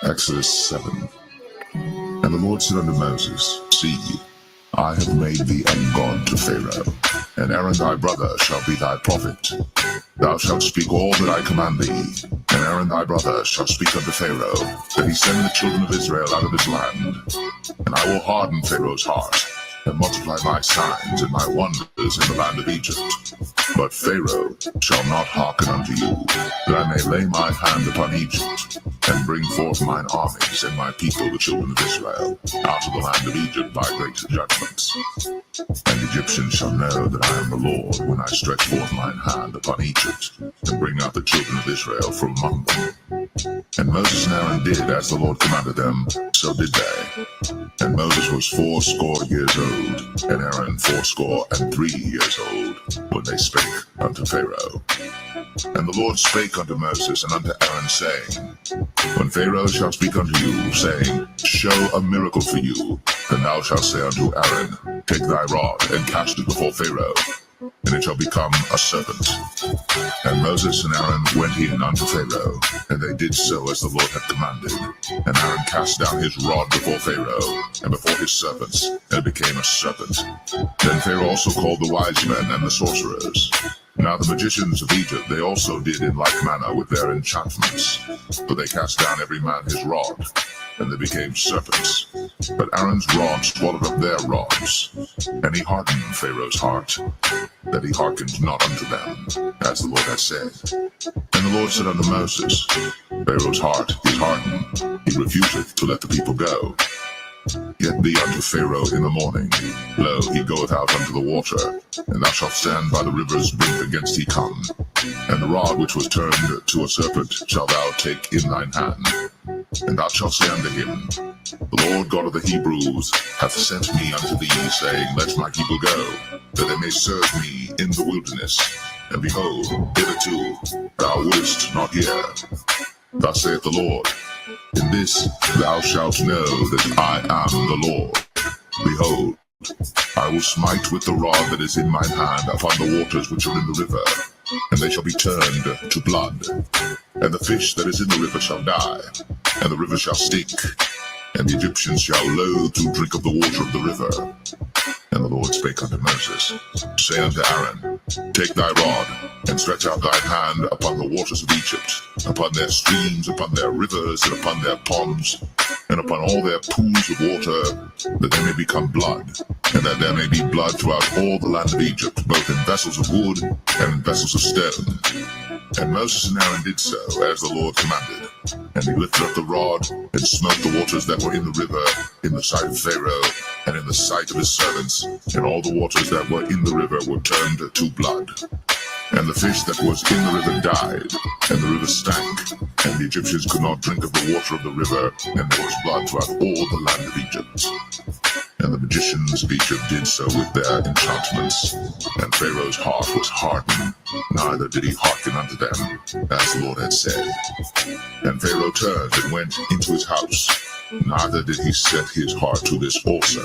Exodus 7. And the Lord said unto Moses, See, I have made thee a god to Pharaoh, and Aaron thy brother shall be thy prophet. Thou shalt speak all that I command thee, and Aaron thy brother shall speak unto Pharaoh, that he send the children of Israel out of his land. And I will harden Pharaoh's heart, and multiply my signs and my wonders in the land of Egypt. But Pharaoh shall not hearken unto you, that I may lay my hand upon Egypt, and bring forth mine armies and my people, the children of Israel, out of the land of Egypt by great judgments. And the Egyptians shall know that I am the Lord, when I stretch forth mine hand upon Egypt, and bring out the children of Israel from among them. And Moses and Aaron did as the Lord commanded them, so did they. And Moses was 80 years old, and Aaron 83 years old, when they spake unto Pharaoh. And the Lord spake unto Moses and unto Aaron, saying, When Pharaoh shall speak unto you, saying, Show a miracle for you, then thou shalt say unto Aaron, Take thy rod, and cast it before Pharaoh, and it shall become a serpent. And Moses and Aaron went in unto Pharaoh, and they did so as the Lord had commanded. And Aaron cast down his rod before Pharaoh, and before his servants, and it became a serpent. Then Pharaoh also called the wise men and the sorcerers. Now the magicians of Egypt, they also did in like manner with their enchantments. For they cast down every man his rod, and they became serpents. But Aaron's rod swallowed up their rods, and he hardened Pharaoh's heart, that he hearkened not unto them, as the Lord had said. And the Lord said unto Moses, Pharaoh's heart is hardened, he refuseth to let the people go. Get thee unto Pharaoh in the morning. Lo, he goeth out unto the water, and thou shalt stand by the river's brink against he come. And the rod which was turned to a serpent shalt thou take in thine hand. And thou shalt say unto him, The Lord God of the Hebrews hath sent me unto thee, saying, Let my people go, that they may serve me in the wilderness. And behold, hitherto thou wouldest not hear. Thus saith the Lord, In this thou shalt know that I am the Lord. Behold, I will smite with the rod that is in mine hand upon the waters which are in the river, and they shall be turned to blood. And the fish that is in the river shall die, and the river shall stink, and the Egyptians shall loathe to drink of the water of the river. And the Lord spake unto Moses, Say unto Aaron, Take thy rod, and stretch out thine hand upon the waters of Egypt, upon their streams, upon their rivers, and upon their ponds, and upon all their pools of water, that they may become blood, and that there may be blood throughout all the land of Egypt, both in vessels of wood and in vessels of stone. And Moses and Aaron did so, as the Lord commanded. And he lifted up the rod, and smote the waters that were in the river, in the sight of Pharaoh, and in the sight of his servants, and all the waters that were in the river were turned to blood. And the fish that was in the river died, and the river stank, and the Egyptians could not drink of the water of the river, and there was blood throughout all the land of Egypt. And the magicians of Egypt did so with their enchantments, and Pharaoh's heart was hardened, neither did he hearken unto them, as the Lord had said. And Pharaoh turned and went into his house, neither did he set his heart to this also.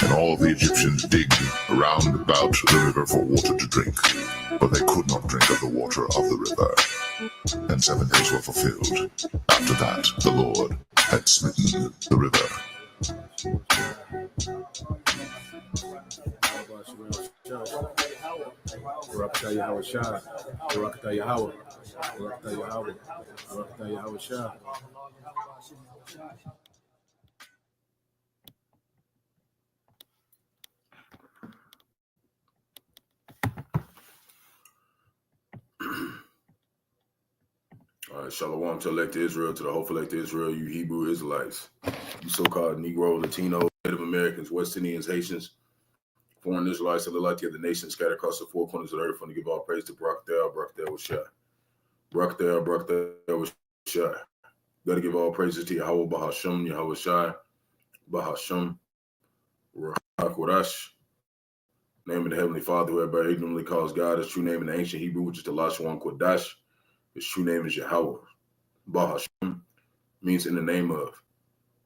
And all the Egyptians digged round about the river for water to drink, but they could not drink of the water of the river. And 7 days were fulfilled. After that the Lord had smitten the river. Rawchaa Yahawashi, Rawchaa Yahawah, Rawchaa Yahawah, Rawchaa Yahawashi. All right, Shalom to elect Israel, to the hopeful elect Israel, you Hebrew Israelites, you so-called Negro, Latino, Native Americans, West Indians, Haitians, foreign Israelites, and the like of the nations scattered across the four corners of the earth, and to give all praise to Barak, Yahawashi. Barak, Yahawashi. Got to give all praises to Yahawah, Bahasham, Yahawashi, Bahasham, Qadash, name of the Heavenly Father, who everybody ignorantly calls God, his true name in the ancient Hebrew, which is the Lashwan Qadash. His true name is Yahawah. Bahasham means in the name of.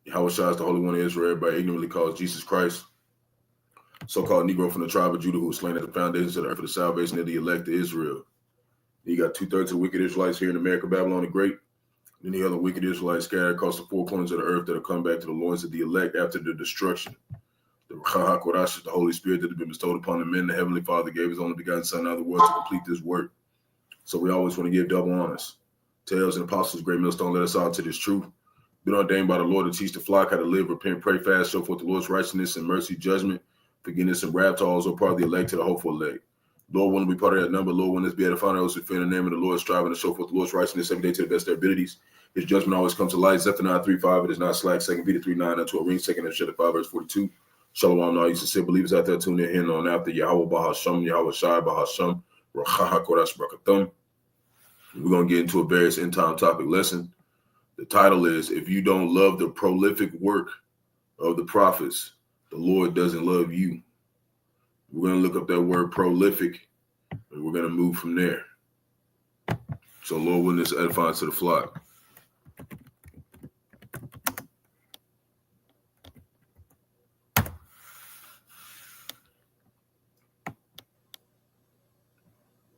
Yahawashi is the Holy One of Israel, everybody ignorantly calls Jesus Christ. So-called Negro from the tribe of Judah, who was slain at the foundations of the earth for the salvation of the elect of Israel. You got 2/3 of the wicked Israelites here in America, Babylon the Great. Any other wicked Israelites scattered across the four corners of the earth that will come back to the loins of the elect after the destruction. The Qadash is the Holy Spirit that has been bestowed upon the men. The Heavenly Father gave his only begotten Son out of the world to complete this work. So we always want to give double honors. Tales and apostles, great millstone, let us out to this truth. Been ordained by the Lord to teach the flock how to live, repent, pray, fast, show forth the Lord's righteousness and mercy, judgment, forgiveness, and wrath to all who are part of the elect to the hopeful elect. Lord, want to be part of that number. Lord, want us to be edifying those who fear in the name of the Lord, striving to show forth the Lord's righteousness every day to the best of their abilities. His judgment always comes to light. Zephaniah 3:5, it is not slack. 2 Peter 3:9, unto a ring. 2 Peter 5, verse 42. Shalom, all you sincere believers out there tuning in on after Yahawah, Bahasham, Yahawashi, Bahasham, Rawchaa, Qadash, Barak, Atham. We're going to get into a various end time topic lesson. The title is, if you don't love the prolific work of the prophets, the Lord doesn't love you. We're going to look up that word prolific, and we're going to move from there. So Lord, willing, this edifying to the flock.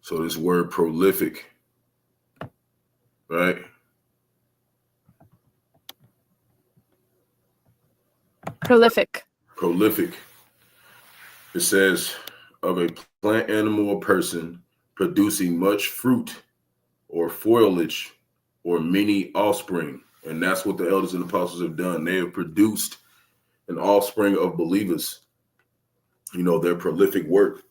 So this word prolific, right? Prolific. Prolific. It says of a plant, animal, or person producing much fruit or foliage or many offspring. And that's what the elders and apostles have done. They have produced an offspring of believers. You know, their prolific work.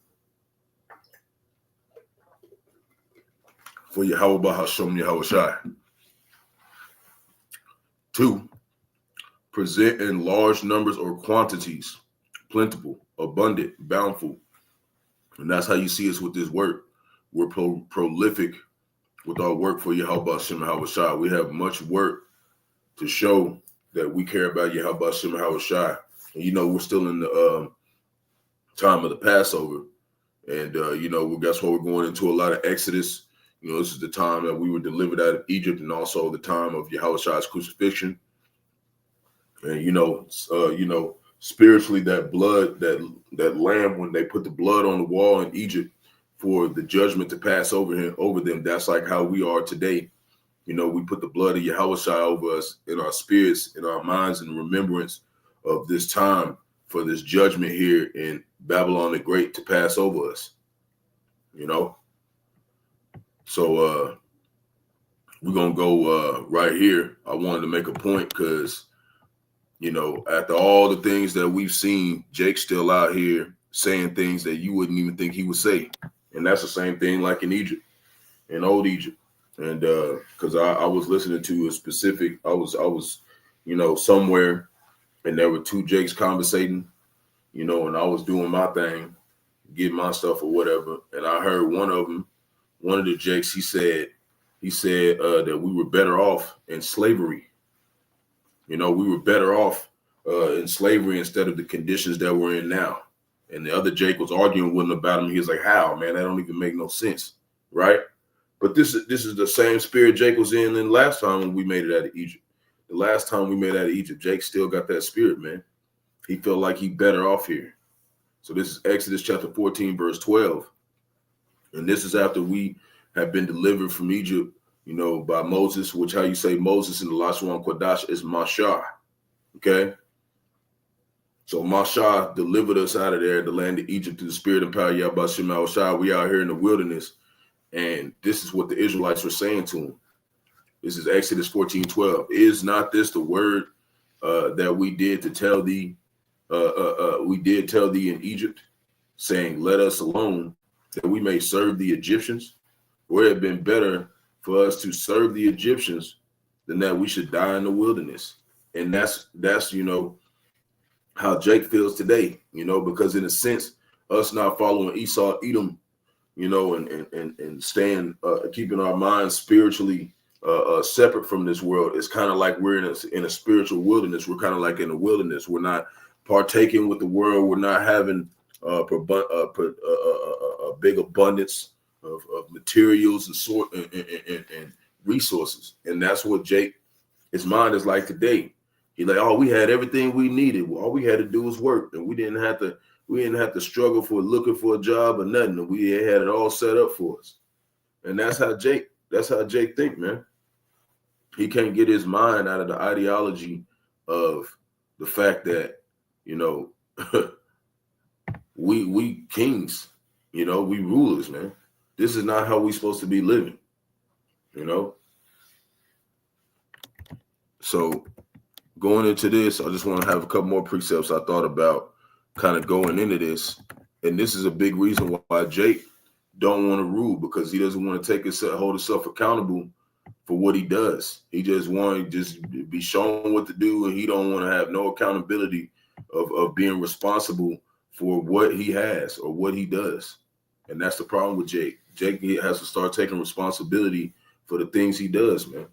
For Yahawah, Bahasham, Yahawashi. 2, present in large numbers or quantities, plentiful, abundant, bountiful. And that's how you see us with this work. We're prolific with our work for Yahawah, Bahasham, Yahawashi. We have much work to show that we care about Yahawah, Bahasham, Yahawashi. And, you know, we're still in the time of the Passover. And, you know, that's why we're going into a lot of Exodus. You know, this is the time that we were delivered out of Egypt, and also the time of Yahawashi's crucifixion. And, you know, spiritually, that blood, that lamb, when they put the blood on the wall in Egypt for the judgment to pass over them, that's like how we are today. You know, we put the blood of Yahawashi over us in our spirits, in our minds, in remembrance of this time for this judgment here in Babylon the Great to pass over us. You know? So we're going to go right here. I wanted to make a point because, you know, after all the things that we've seen, Jake's still out here saying things that you wouldn't even think he would say. And that's the same thing like in Egypt, in old Egypt. And because I was listening to a specific, I was, you know, somewhere, and there were two Jakes conversating, you know, and I was doing my thing, getting my stuff or whatever. And I heard one of the Jakes, he said that we were better off in slavery. You know, we were better off in slavery instead of the conditions that we're in now. And the other Jake was arguing with him about him. He was like, how, man, that don't even make no sense. Right. But this is the same spirit Jake was in the last time when we made it out of Egypt. The last time we made it out of Egypt, Jake still got that spirit, man. He felt like he better off here. So this is Exodus chapter 14, verse 12. And this is after we have been delivered from Egypt, you know, by Moses, which how you say Moses in the Lashon Qadash is Mashah. Okay. So Mashah delivered us out of there, the land of Egypt, through the spirit and power of Yahawah Shemah. We out here in the wilderness. And this is what the Israelites were saying to him. This is Exodus 14:12. Is not this the word that we did to tell thee? We did tell thee in Egypt, saying, let us alone, that we may serve the Egyptians. Or it had been better for us to serve the Egyptians than that we should die in the wilderness. And that's you know, how Jake feels today, you know, because in a sense, us not following Esau, Edom, you know, and staying, keeping our minds spiritually separate from this world, it's kind of like we're in a spiritual wilderness. We're kind of like in a wilderness. We're not partaking with the world. We're not having a big abundance of materials and resources. And that's what his mind is like today. He's like, oh, we had everything we needed. All we had to do was work, and we didn't have to struggle for looking for a job or nothing. We had it all set up for us. And that's how Jake think, man. He can't get his mind out of the ideology of the fact that, you know, we kings, you know, we rulers, man. This is not how we supposed to be living, you know. So going into this, I just want to have a couple more precepts I thought about kind of going into this. And this is a big reason why Jake don't want to rule, because he doesn't want to hold himself accountable for what he does. He just want to just be shown what to do, and he don't want to have no accountability of being responsible for what he has or what he does. And that's the problem with Jake. Jake has to start taking responsibility for the things he does, man.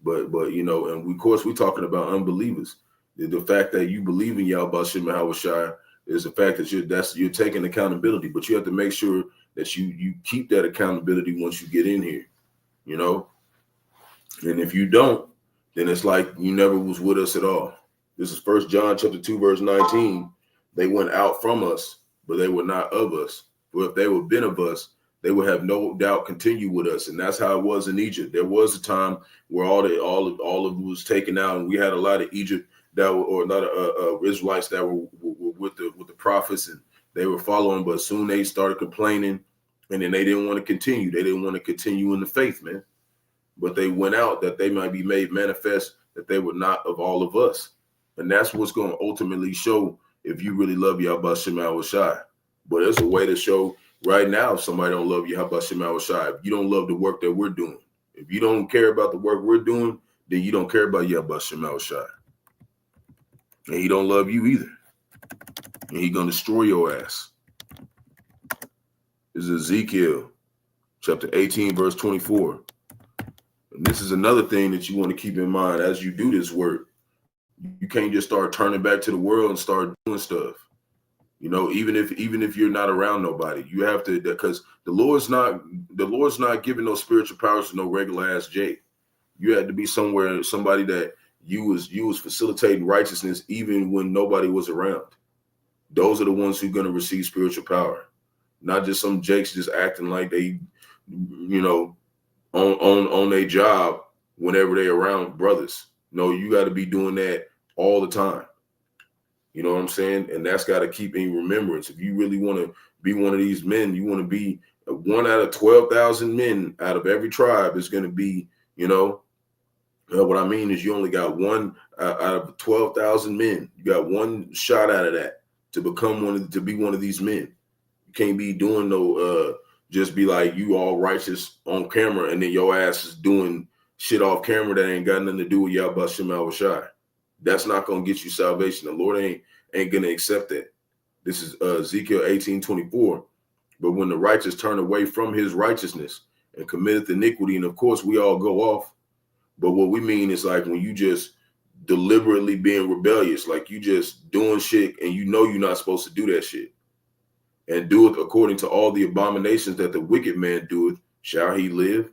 But you know, and of course we're talking about unbelievers. The fact that you believe in Bahasham and Yahawashi is the fact that you're taking accountability, but you have to make sure that you keep that accountability once you get in here, you know. And if you don't, then it's like you never was with us at all. This is 1 John chapter 2, verse 19. They went out from us, but they were not of us. For if they were been of us, they would have no doubt continue with us. And that's how it was in Egypt. There was a time where all of it was taken out, and we had a lot of Egypt that were, or a lot of Israelites that were with the prophets, and they were following. But soon they started complaining, and then they didn't want to continue. They didn't want to continue in the faith, man. But they went out that they might be made manifest that they were not of all of us. And that's what's going to ultimately show if you really love Bahasham Yahawashi. But it's a way to show right now if somebody don't love Bahasham Yahawashi. If you don't love the work that we're doing, if you don't care about the work we're doing, then you don't care about Bahasham Yahawashi. And he don't love you either. And he going to destroy your ass. This is Ezekiel chapter 18, verse 24. And this is another thing that you want to keep in mind as you do this work. You can't just start turning back to the world and start doing stuff. You know, even if you're not around nobody, you have to, because the Lord's not giving no spiritual powers to no regular ass Jake. You had to be somebody that you was facilitating righteousness even when nobody was around. Those are the ones who are going to receive spiritual power, not just some Jakes just acting like they, you know, on their job whenever they're around brothers. No, you got to be doing that all the time. You know what I'm saying? And that's got to keep in remembrance. If you really want to be one of these men, you want to be 1 out of 12,000 men out of every tribe is going to be, you know, what I mean is you only got one out of 12,000 men. You got one shot out of that to become to be one of these men. You can't be doing no, just be like you all righteous on camera and then your ass is doing shit off camera that ain't got nothing to do with Bahasham Yahawashi. That's not going to get you salvation. The Lord ain't going to accept that. This is Ezekiel 18:24. But when the righteous turn away from his righteousness and committeth iniquity, and of course we all go off. But what we mean is like when you just deliberately being rebellious, like you just doing shit and you know you're not supposed to do that shit. And do it according to all the abominations that the wicked man doeth, shall he live?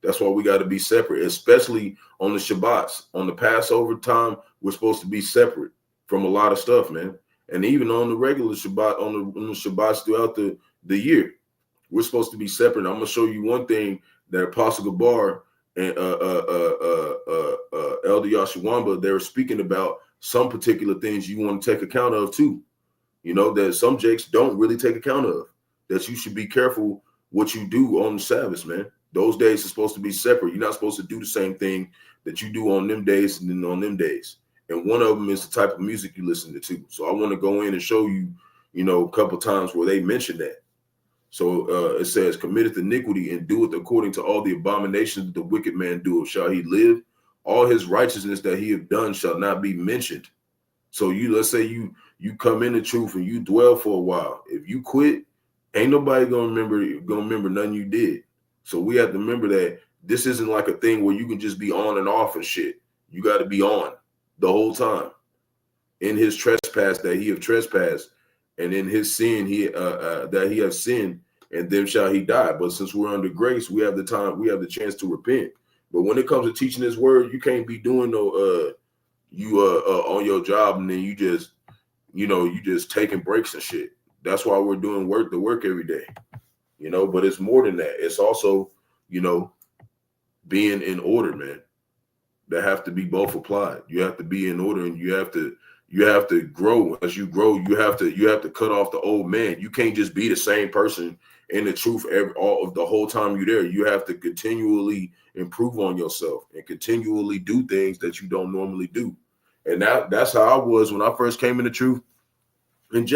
That's why we got to be separate, especially on the Shabbats. On the Passover time, we're supposed to be separate from a lot of stuff, man. And even on the regular Shabbat, on the Shabbats throughout the year, we're supposed to be separate. I'm going to show you one thing that Apostle Gabar and Elder Yashawamba, they were speaking about some particular things you want to take account of too. You know, that some Jakes don't really take account of, that you should be careful what you do on the Sabbath, man. Those days are supposed to be separate. You're not supposed to do the same thing that you do on them days and then on them days. And one of them is the type of music you listen to. So I want to go in and show you, you know, a couple times where they mention that. So it says, committeth iniquity and doeth according to all the abominations that the wicked man doeth, shall he live? All his righteousness that he have done shall not be mentioned. So let's say you come in the truth and you dwell for a while. If you quit, ain't nobody gonna remember nothing you did. So we have to remember that this isn't like a thing where you can just be on and off and shit. You got to be on the whole time. In his trespass that he have trespassed, and in his sin that he has sinned, and then shall he die. But since we're under grace, we have the chance to repent. But when it comes to teaching his word, you can't be doing no on your job and then you just taking breaks and shit. That's why we're doing the work every day. You know, but it's more than that. It's also, you know, being in order, man. that have to be both applied. You have to be in order, and you have to grow. As you grow, you have to cut off the old man. You can't just be the same person in the truth all of the whole time you're there. You have to continually improve on yourself and continually do things that you don't normally do. And that's how I was when I first came in the truth. And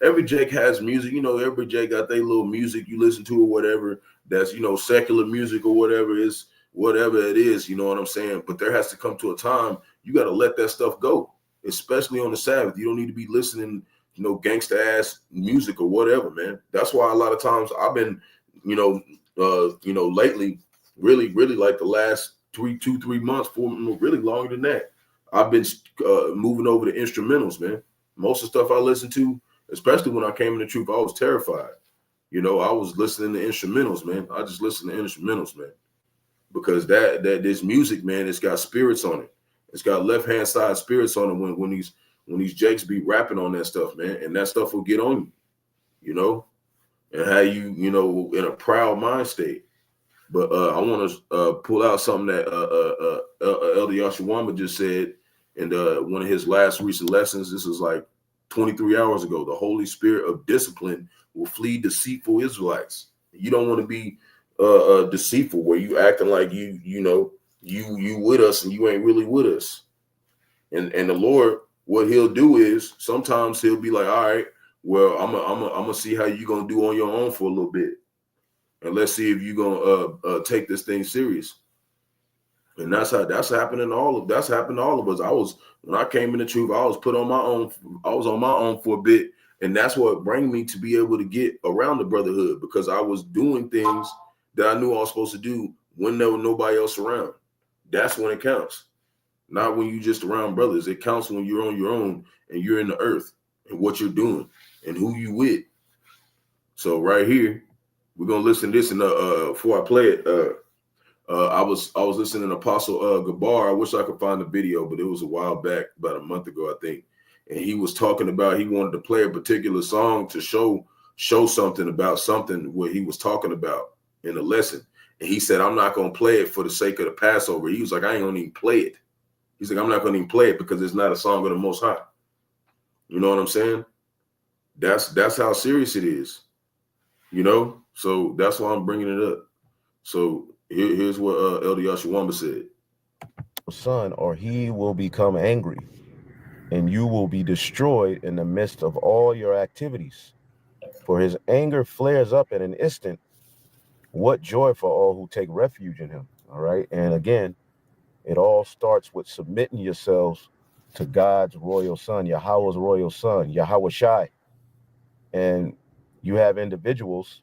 every Jake has music, every Jake got their little music you listen to or whatever. That's, secular music or whatever it is, you know what I'm saying? But there has to come to a time you got to let that stuff go, especially on the Sabbath. You don't need to be listening, gangsta ass music or whatever, man. That's why a lot of times I've been, lately, really, really like the last 3 months, 4, really longer than that. I've been moving over to instrumentals, man. Most of the stuff I listened to, especially when I came in the truth, I was terrified. I was listening to instrumentals, man. I just listened to instrumentals, man. Because that this music, man, it's got spirits on it. It's got left-hand side spirits on it when these Jakes be rapping on that stuff, man. And that stuff will get on you, and how you, in a proud mind state. But I want to pull out something that Elder Yahawah just said in one of his last recent lessons. This was like 23 hours ago. The Holy Spirit of discipline will flee deceitful Israelites. You don't want to be deceitful where you acting like you with us and you ain't really with us. And the Lord, what he'll do is sometimes he'll be like, all right, well, I'm gonna see how you gonna do on your own for a little bit. And let's see if you're gonna take this thing serious. And that's happening to all of us. When I came in the truth, I was on my own for a bit. And that's what brought me to be able to get around the brotherhood, because I was doing things that I knew I was supposed to do when there was nobody else around. That's when it counts. Not when you just around brothers. It counts when you're on your own and you're in the earth and what you're doing and who you with. So right here, we're gonna listen to this, and before I play it, I was listening to Apostle Gabar. I wish I could find the video, but it was a while back, about a month ago, I think. And he was talking about he wanted to play a particular song to show something about something what he was talking about in the lesson. And he said, I'm not gonna play it for the sake of the Passover. He was like, I ain't gonna even play it. He's like, I'm not gonna even play it because it's not a song of the Most High. You know what I'm saying? That's how serious it is. So that's why I'm bringing it up. So here's what Elder Yahawah said. Son, or he will become angry, and you will be destroyed in the midst of all your activities. For his anger flares up in an instant. What joy for all who take refuge in him. All right. And again, it all starts with submitting yourselves to God's royal son, Yahawah's royal son, Yahawashi. And you have individuals,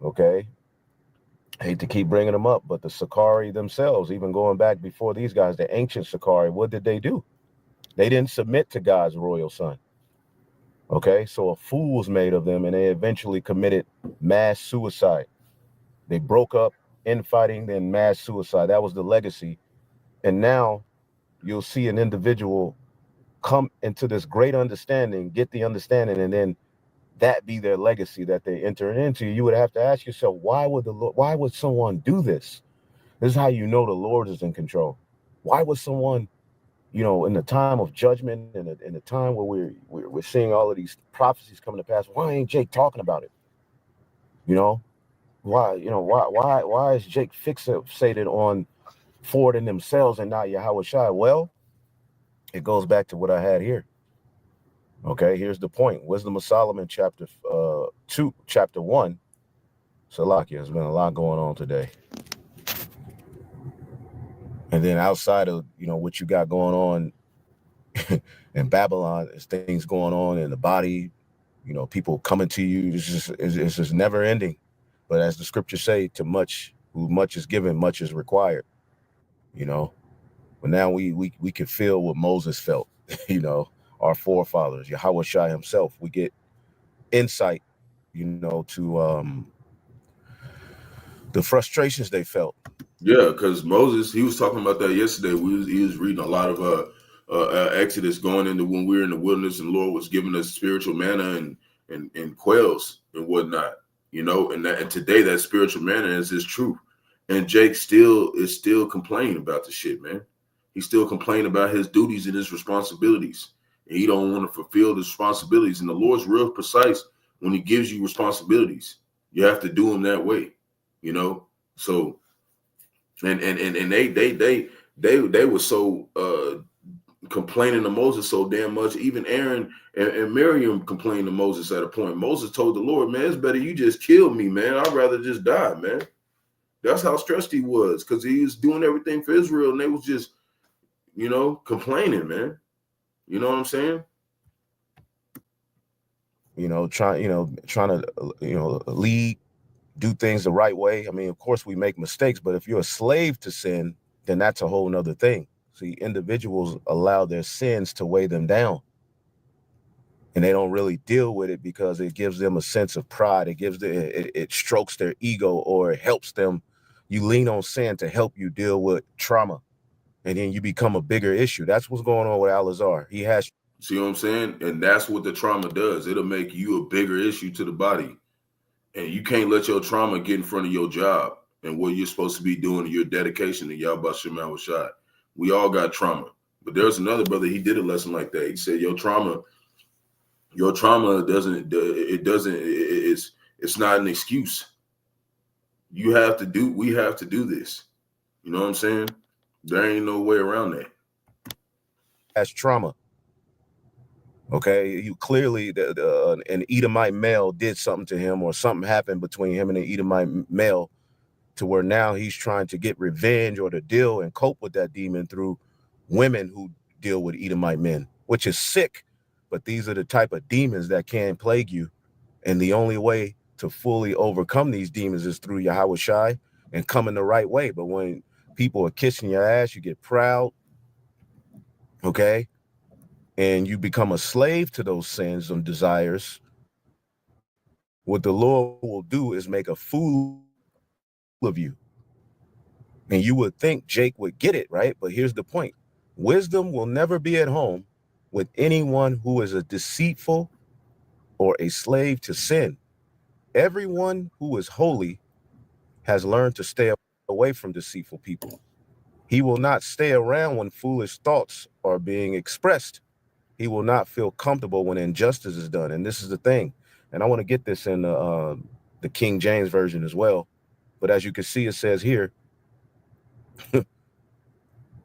okay, I hate to keep bringing them up, but the Sakari themselves, even going back before these guys, the ancient Sakari, what did they do? They didn't submit to God's royal son. Okay, so a fool was made of them, and they eventually committed mass suicide. They broke up, infighting, then mass suicide. That was the legacy. And now you'll see an individual come into this great understanding, get the understanding, and then that be their legacy that they enter into. You would have to ask yourself, why would someone do this? This is how you know the Lord is in control. Why would someone, in the time of judgment and in the time where we're seeing all of these prophecies coming to pass, why ain't Jake talking about it? Why is Jake fixated on forwarding themselves and not Yahawashi? Well, it goes back to what I had here. Okay, here's the point. Wisdom of Solomon, chapter 1. Salakia, there's been a lot going on today. And then outside of, what you got going on in Babylon, there's things going on in the body, people coming to you. It's just never ending. But as the scriptures say, to who much is given, much is required, But now we can feel what Moses felt, our forefathers, Yahawashi himself. We get insight, to the frustrations they felt. Yeah, because Moses, he was talking about that yesterday. He was reading a lot of Exodus, going into when we were in the wilderness, and the Lord was giving us spiritual manna and quails and whatnot, and today that spiritual manna is his truth. And Jake is still complaining about the shit, man. He still complained about his duties and his responsibilities. And he don't want to fulfill the responsibilities. And the Lord's real precise when he gives you responsibilities. You have to do them that way, you know? So, and they were so complaining to Moses so damn much. Even Aaron and Miriam complained to Moses at a point. Moses told the Lord, man, it's better you just kill me, man. I'd rather just die, man. That's how stressed he was, because he was doing everything for Israel, and they was just, you know, complaining, man. You know what I'm saying? Trying to lead, do things the right way. I mean, of course we make mistakes, but if you're a slave to sin, then that's a whole nother thing. See, individuals allow their sins to weigh them down, and they don't really deal with it because it gives them a sense of pride. It strokes their ego, or it helps them. You lean on sin to help you deal with trauma, and then you become a bigger issue. That's what's going on with Al-Azhar. He has. See what I'm saying? And that's what the trauma does. It'll make you a bigger issue to the body. And you can't let your trauma get in front of your job and what you're supposed to be doing, your dedication to Yahawashi. We all got trauma. But there's another brother, he did a lesson like that. He said, your trauma it's not an excuse. We have to do this. You know what I'm saying? There ain't no way around that. As trauma. Okay, you clearly an Edomite male did something to him, or something happened between him and an Edomite male, to where now he's trying to get revenge or to deal and cope with that demon through women who deal with Edomite men, which is sick. But these are the type of demons that can plague you, and the only way to fully overcome these demons is through Yahawashi and coming the right way. But when people are kissing your ass, you get proud. Okay. And you become a slave to those sins and desires. What the Lord will do is make a fool of you. And you would think Jake would get it, right? But here's the point. Wisdom will never be at home with anyone who is a deceitful or a slave to sin. Everyone who is holy has learned to stay away from deceitful people. He will not stay around when foolish thoughts are being expressed. He will not feel comfortable when injustice is done. And this is the thing. And I want to get this in the King James Version as well. But as you can see, it says here,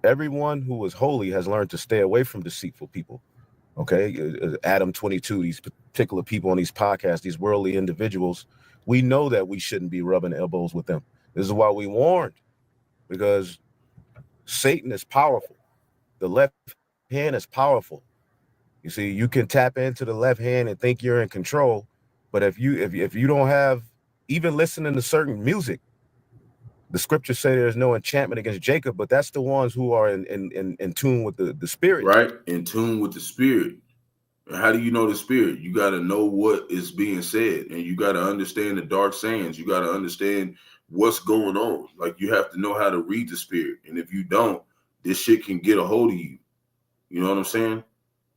everyone who is holy has learned to stay away from deceitful people. Okay, Adam 22, these particular people on these podcasts, these worldly individuals, we know that we shouldn't be rubbing elbows with them. This is why we warned, because Satan is powerful. The left hand is powerful. You see, you can tap into the left hand and think you're in control, but if you don't have, even listening to certain music, the scriptures say there's no enchantment against Jacob, but that's the ones who are in tune with the spirit. Right? In tune with the spirit. And how do you know the spirit? You got to know what is being said, and you got to understand the dark sayings. You got to understand what's going on. Like, you have to know how to read the spirit. And if you don't, this shit can get a hold of you. You know what I'm saying?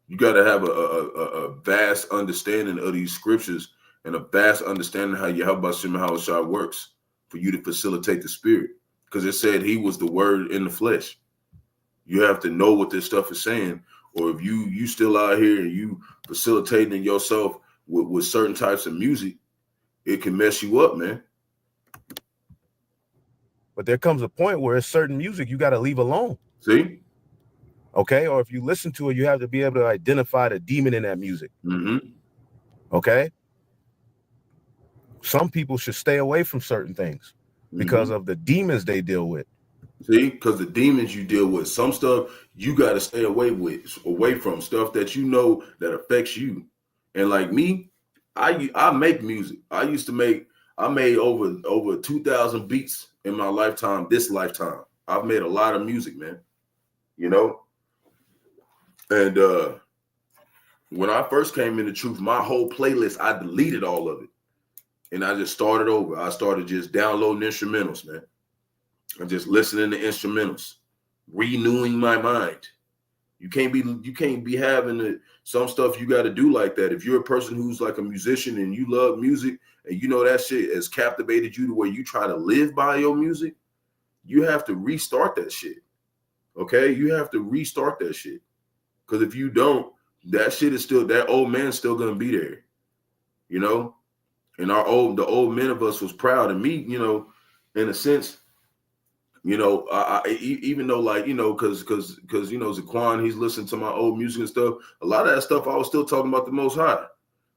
You got to have a vast understanding of these scriptures and a vast understanding how Yahawashi works for you to facilitate the spirit. Because it said he was the word in the flesh. You have to know what this stuff is saying. Or if you still out here and you facilitating yourself with certain types of music, it can mess you up, man. But there comes a point where it's certain music you got to leave alone. See? Okay, or if you listen to it, you have to be able to identify the demon in that music. Mm-hmm. Okay? Some people should stay away from certain things because of the demons they deal with. See, because the demons you deal with, some stuff you got to stay away from, stuff that you know that affects you. And like me, I make music. I made over 2,000 beats in my lifetime. This lifetime, I've made a lot of music, man. You know, and when I first came into truth, my whole playlist, I deleted all of it, and I just started over. I started just downloading instrumentals, man. I'm just listening to instrumentals, renewing my mind. You can't be having some stuff you got to do like that. If you're a person who's like a musician and you love music and you know that shit has captivated you to where you try to live by your music, you have to restart that shit. Okay, you have to restart that shit. Because if you don't, that shit is still, that old man's still gonna be there. You know, and the old men of us was proud, and me, you know, in a sense, you know, even though, like, you know, because you know, Zaquan, he's listening to my old music and stuff. A lot of that stuff I was still talking about the Most High,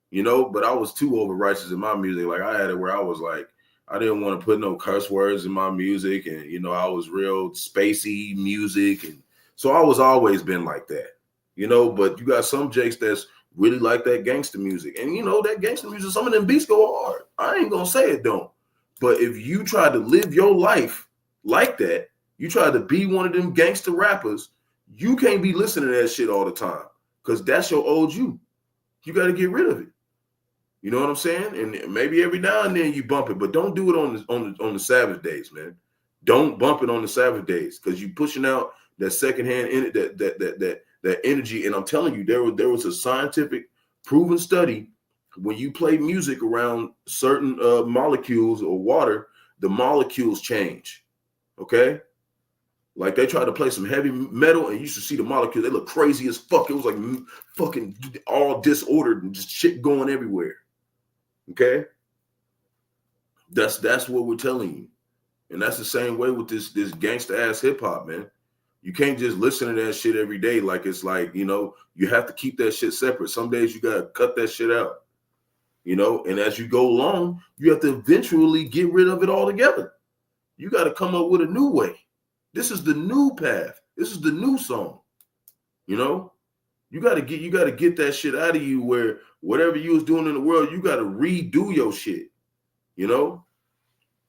you know, but I was too over righteous in my music. Like, I had it where I was like, I didn't want to put no curse words in my music, and you know, I was real spacey music, and so I was always been like that, you know. But you got some Jakes that's really like that gangster music, and you know, that gangster music, some of them beats go hard. I ain't gonna say it don't, but if you try to live your life like that, you try to be one of them gangster rappers, you can't be listening to that shit all the time, because that's your old you. You got to get rid of it. You know what I'm saying? And maybe every now and then you bump it, but don't do it on the Sabbath days, man. Don't bump it on the Sabbath days, because you pushing out that secondhand that energy. And I'm telling you, there was a scientific proven study. When you play music around certain molecules or water, the molecules change. Okay, like they tried to play some heavy metal, and you should see the molecules. They look crazy as fuck. It was like fucking all disordered and just shit going everywhere. Okay, that's what we're telling you, and that's the same way with this gangster ass hip hop, man. You can't just listen to that shit every day. Like, it's like, you know, you have to keep that shit separate. Some days you gotta cut that shit out, you know. And as you go along, you have to eventually get rid of it altogether. You got to come up with a new way. This is the new path. This is the new song. You know, you got to get that shit out of you, where whatever you was doing in the world, you got to redo your shit. You know,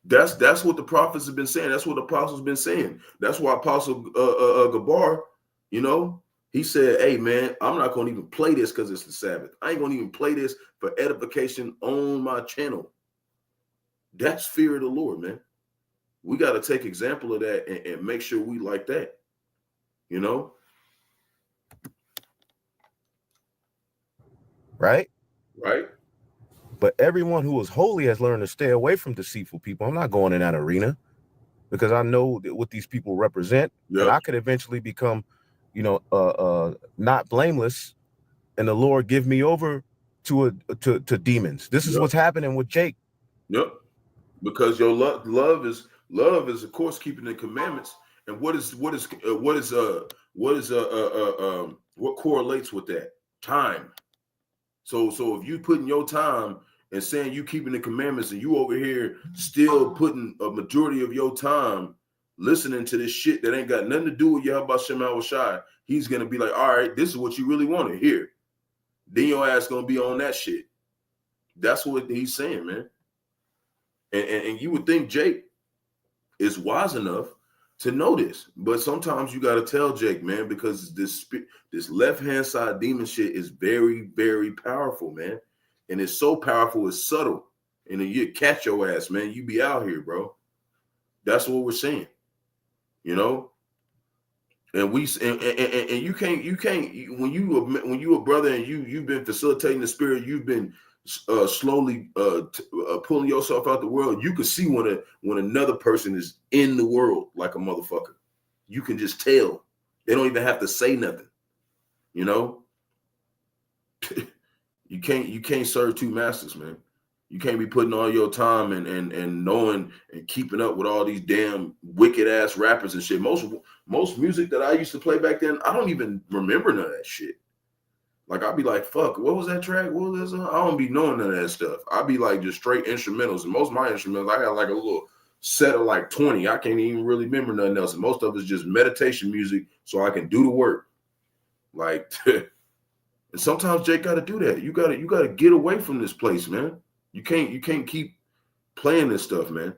that's what the prophets have been saying. That's what the apostles been saying. That's why Apostle Gabar, you know, he said, "Hey man, I'm not going to even play this because it's the Sabbath. I ain't going to even play this for edification on my channel." That's fear of the Lord, man. We got to take example of that and make sure we like that, you know? Right? Right? But everyone who is holy has learned to stay away from deceitful people. I'm not going in that arena, because I know what these people represent, and I could eventually become, you know, not blameless, and the Lord give me over to demons. This is what's happening with Jake. Yep. Because your love is of course keeping the commandments. And what correlates with that? Time. So if you putting your time and saying you keeping the commandments, and you over here still putting a majority of your time listening to this shit that ain't got nothing to do with Yahawashi, he's gonna be like, all right, this is what you really wanted here. Then your ass gonna be on that shit. That's what he's saying, man. And you would think Jake is wise enough to know this, but sometimes you got to tell Jake, man, because this left hand side demon shit is very, very powerful, man, and it's so powerful, it's subtle, and then you catch your ass, man. You be out here, bro. That's what we're saying, you know. And you can't when you a brother and you've been facilitating the spirit, you've been slowly pulling yourself out the world. You can see when another person is in the world like a motherfucker. You can just tell. They don't even have to say nothing. You know, you can't serve two masters, man. You can't be putting all your time and knowing and keeping up with all these damn wicked ass rappers and shit. Most music that I used to play back then, I don't even remember none of that shit. Like, I'd be like, fuck, what was that track? What was that song? I don't be knowing none of that stuff. I'd be like just straight instrumentals. And most of my instrumentals, I got like a little set of like 20. I can't even really remember nothing else. And most of it's just meditation music so I can do the work. Like, and sometimes Jake got to do that. You gotta get away from this place, man. You can't keep playing this stuff, man.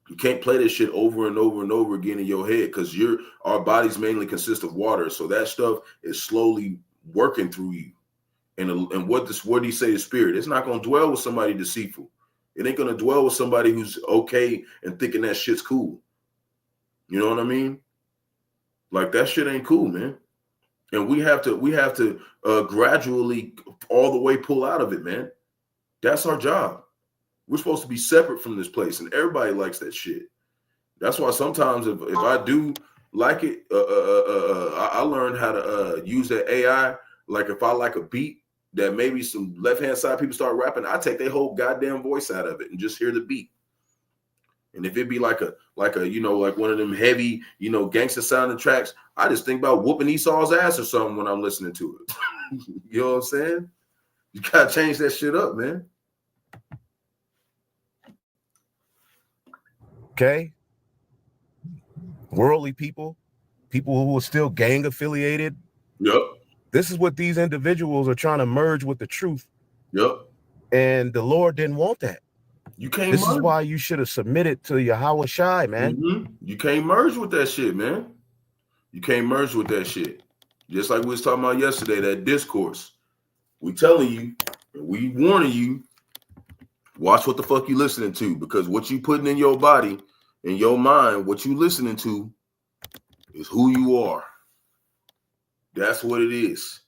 You can't play this shit over and over and over again in your head, because our bodies mainly consist of water. So that stuff is slowly working through you. And what do you say, the spirit? It's not going to dwell with somebody deceitful. It ain't going to dwell with somebody who's okay and thinking that shit's cool. You know what I mean? Like, that shit ain't cool, man. And we have to gradually all the way pull out of it, man. That's our job. We're supposed to be separate from this place, and everybody likes that shit. That's why sometimes if I do like it. I learned how to use that AI. Like if I like a beat that maybe some left-hand side people start rapping, I take their whole goddamn voice out of it and just hear the beat. And if it be like a like one of them heavy, gangster sounding tracks, I just think about whooping Esau's ass or something when I'm listening to it. You know what I'm saying? You gotta change that shit up, man. Okay. Worldly people who are still gang affiliated. Yep. This is what these individuals are trying to merge with the truth. Yep. And the Lord didn't want that. You can't This merge. is why you should have submitted to Yahawashi, man. Mm-hmm. You can't merge with that shit, man. You can't merge with that shit. Just like we was talking about yesterday, that discourse. We telling you, we warning you, watch what the fuck you listening to, because what you putting in your body, in your mind, what you listening to is who you are. That's what it is.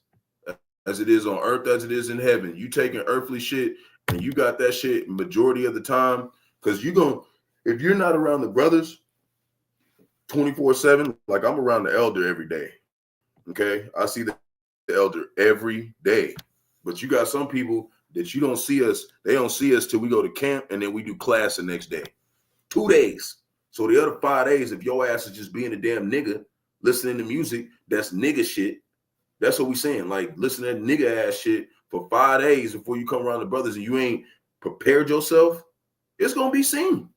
As it is on earth, as it is in heaven. You taking earthly shit and you got that shit majority of the time, because if you're not around the brothers 24/7, like I'm around the elder every day. Okay. I see the elder every day. But you got some people that you don't see us, they don't see us till we go to camp and then we do class the next day. 2 days. So the other 5 days, if your ass is just being a damn nigga, listening to music, that's nigga shit. That's what we saying. Like, listen to that nigga ass shit for 5 days before you come around the brothers and you ain't prepared yourself, it's going to be seen.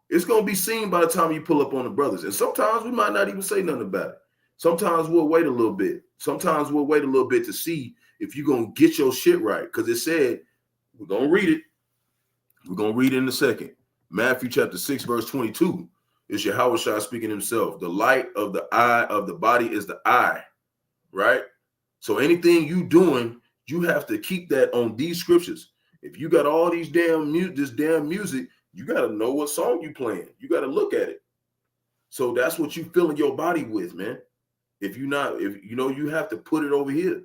It's going to be seen by the time you pull up on the brothers. And sometimes we might not even say nothing about it. Sometimes we'll wait a little bit. Sometimes we'll wait a little bit to see if you're going to get your shit right. Because it said, we're going to read it. We're going to read it in a second. Matthew chapter 6, verse 22 is Yahawashi speaking himself. The light of the eye of the body is the eye, right? So anything you doing, you have to keep that on these scriptures. If you got all these damn music, you got to know what song you playing. You got to look at it. So that's what you filling your body with, man. If you have to put it over here.